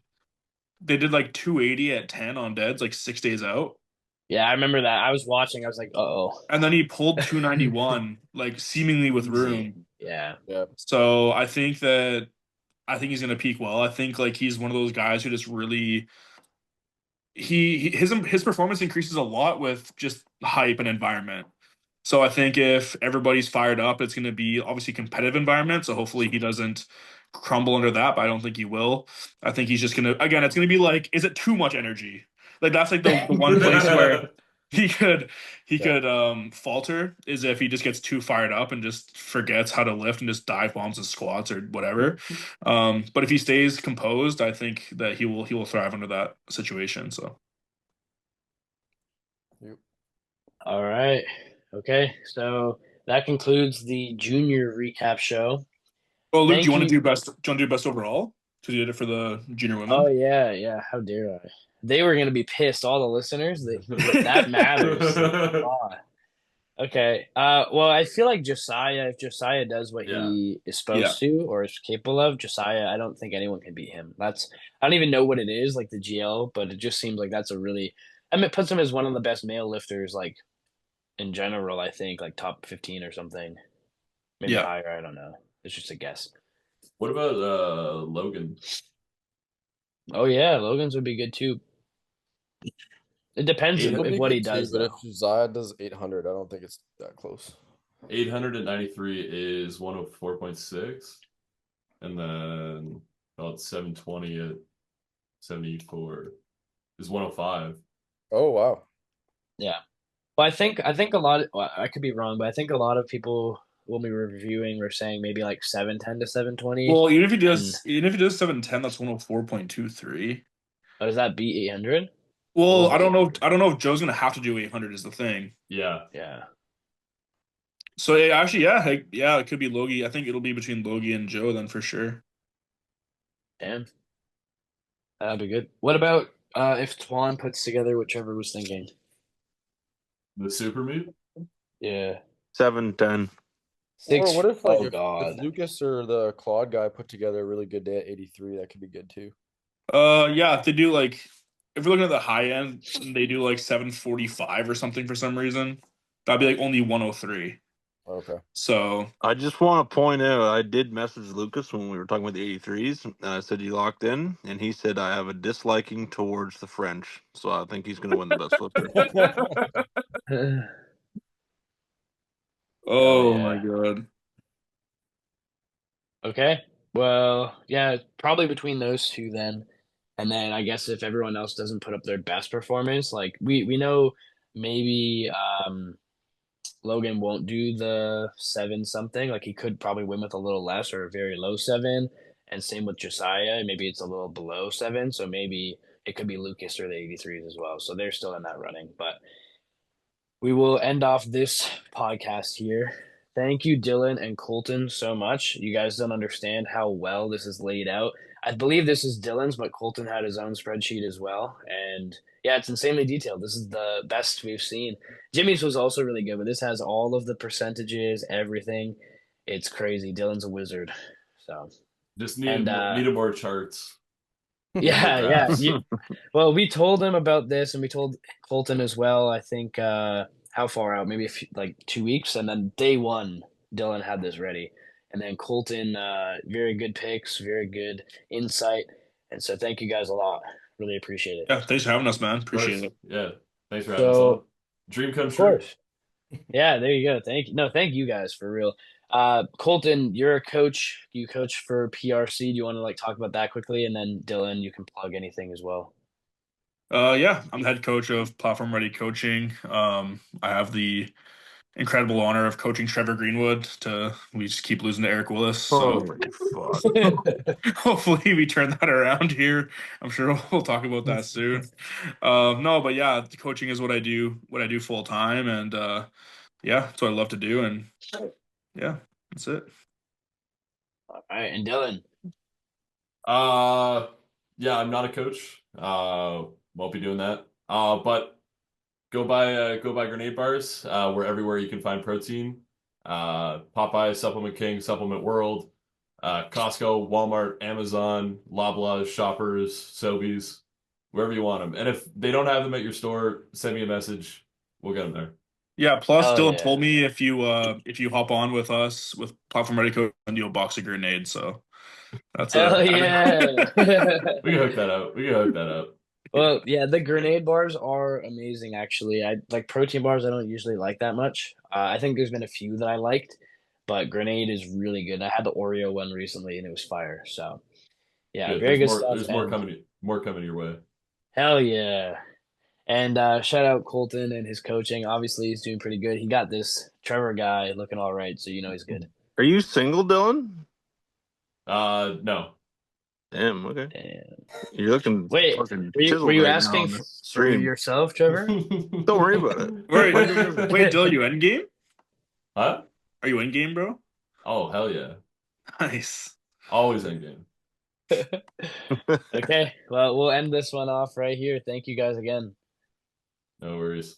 like 280 at 10 on deads, like 6 days out. Yeah, I remember that. I was watching. I was like, oh. And then he pulled 291, like seemingly with room. Yeah. Yeah. So I think he's gonna peak well. I think like he's one of those guys who just really his performance increases a lot with just hype and environment. So I think if everybody's fired up, it's going to be obviously competitive environment. So hopefully he doesn't crumble under that, but I don't think he will. I think he's just going to, again, it's going to be like, is it too much energy? Like that's like the one place where he could falter is if he just gets too fired up and just forgets how to lift and just dive bombs and squats or whatever. But if he stays composed, I think that he will thrive under that situation. So All right. Okay. So that concludes the junior recap show. Luke, Thank do you want to you. do best? Do you want to do best overall? Because you did it for the junior women. Oh yeah. How dare I? They were gonna be pissed. All the listeners. That matters. Okay. Well, I feel like Josiah. If Josiah does what he is supposed to or is capable of, Josiah, I don't think anyone can beat him. I don't even know what it is, like the GL, but it just seems like that's a really. I mean, it puts him as one of the best male lifters, like in general. I think like top 15 or something, maybe Yeah. higher. I don't know. It's just a guess. What about Logan? Oh yeah, Logan's would be good too. It depends It'll be if what he good too, does but though. if Josiah does 800, I don't think it's that close. 893 is 104.6, and then about 720 at 74 is 105. Oh wow. Yeah. Well, I think a lot of, well, I could be wrong, but I think a lot of people when we were reviewing were saying maybe like 710 to 720. Well, even if he does 710, that's 104.23. Oh, does that beat 800? Well, I don't know. I don't know if Joe's gonna have to do 800 is the thing. Yeah. Yeah. So actually, yeah, it could be Logie. I think it'll be between Logie and Joe then for sure. Damn. That'd be good. What about if Twan puts together what Trevor was thinking? The super meet? Yeah. 710. Or what if like God. if Lucas or the Claude guy put together a really good day at 83, that could be good too. Yeah, if they do like, if we're looking at the high end, they do like 745 or something for some reason. That'd be like only 103. Okay. So I just want to point out, I did message Lucas when we were talking about the 83s, and I said you locked in, and he said I have a disliking towards the French, so I think he's going to win the best flipper. oh yeah. my god. Okay. Well, yeah, probably between those two then. And then I guess if everyone else doesn't put up their best performance, like we know maybe Logan won't do the 7 something. Like he could probably win with a little less or a very low 7. And same with Josiah. Maybe it's a little below 7. So maybe it could be Lucas or the 83s as well. So they're still in that running. But we will end off this podcast here. Thank you, Dylan and Colton, so much. You guys don't understand how well this is laid out. I believe this is Dylan's, but Colton had his own spreadsheet as well. And yeah, it's insanely detailed. This is the best we've seen. Jimmy's was also really good, but this has all of the percentages, everything. It's crazy. Dylan's a wizard. So, Just and needed more charts. yeah, yeah. graphs. Well, we told him about this, and we told Colton as well. I think how far out? Maybe like 2 weeks, and then day one, Dylan had this ready, and then Colton, very good picks, very good insight, and so thank you guys a lot. Really appreciate it. Yeah, thanks for having us, man. Of course. Appreciate it. Yeah. Thanks for having us So, on. Dream come of true. course, yeah. There you go. Thank you. No, thank you guys for real. Colton, you're a coach. You coach for PRC. Do you want to like talk about that quickly, and then Dylan, you can plug anything as well. Yeah, I'm the head coach of Platform Ready Coaching. I have the incredible honor of coaching Trevor Greenwood. We just keep losing to Eric Willis, so Holy fuck. hopefully we turn that around here. I'm sure we'll talk about that soon. No, but yeah, coaching is what I do full time, and yeah, that's what I love to do, and yeah, that's it. All right, and Dylan. Yeah, I'm not a coach. Won't be doing that. But go buy grenade bars. We're everywhere you can find protein. Popeye, Supplement King, Supplement World, Costco, Walmart, Amazon, Loblaws, Shoppers, Sobeys, wherever you want them. And if they don't have them at your store, send me a message. We'll get them there. Yeah, plus Oh, Dylan yeah. told me if you hop on with us with Platform Ready Coach, and you'll box a grenade. So that's Hell yeah. We can hook that up. Well, yeah, the grenade bars are amazing, actually. I like protein bars, I don't usually like that much. I think there's been a few that I liked, but grenade is really good. I had the Oreo one recently and it was fire. So, yeah, Good. very There's good more. stuff. There's more And coming your way. hell yeah. And shout out Colton and his coaching. Obviously, he's doing pretty good. He got this Trevor guy looking all right, so you know he's good. Are you single, Dylan? No. Damn, okay. Damn. You're looking Wait, fucking were chiseled you right now asking on for the stream. yourself, Trevor? Don't worry about it. wait, Dylan, you end game? Huh? Are you in game, bro? Oh, hell yeah. Nice. Always in game. Okay, well, we'll end this one off right here. Thank you guys again. No worries.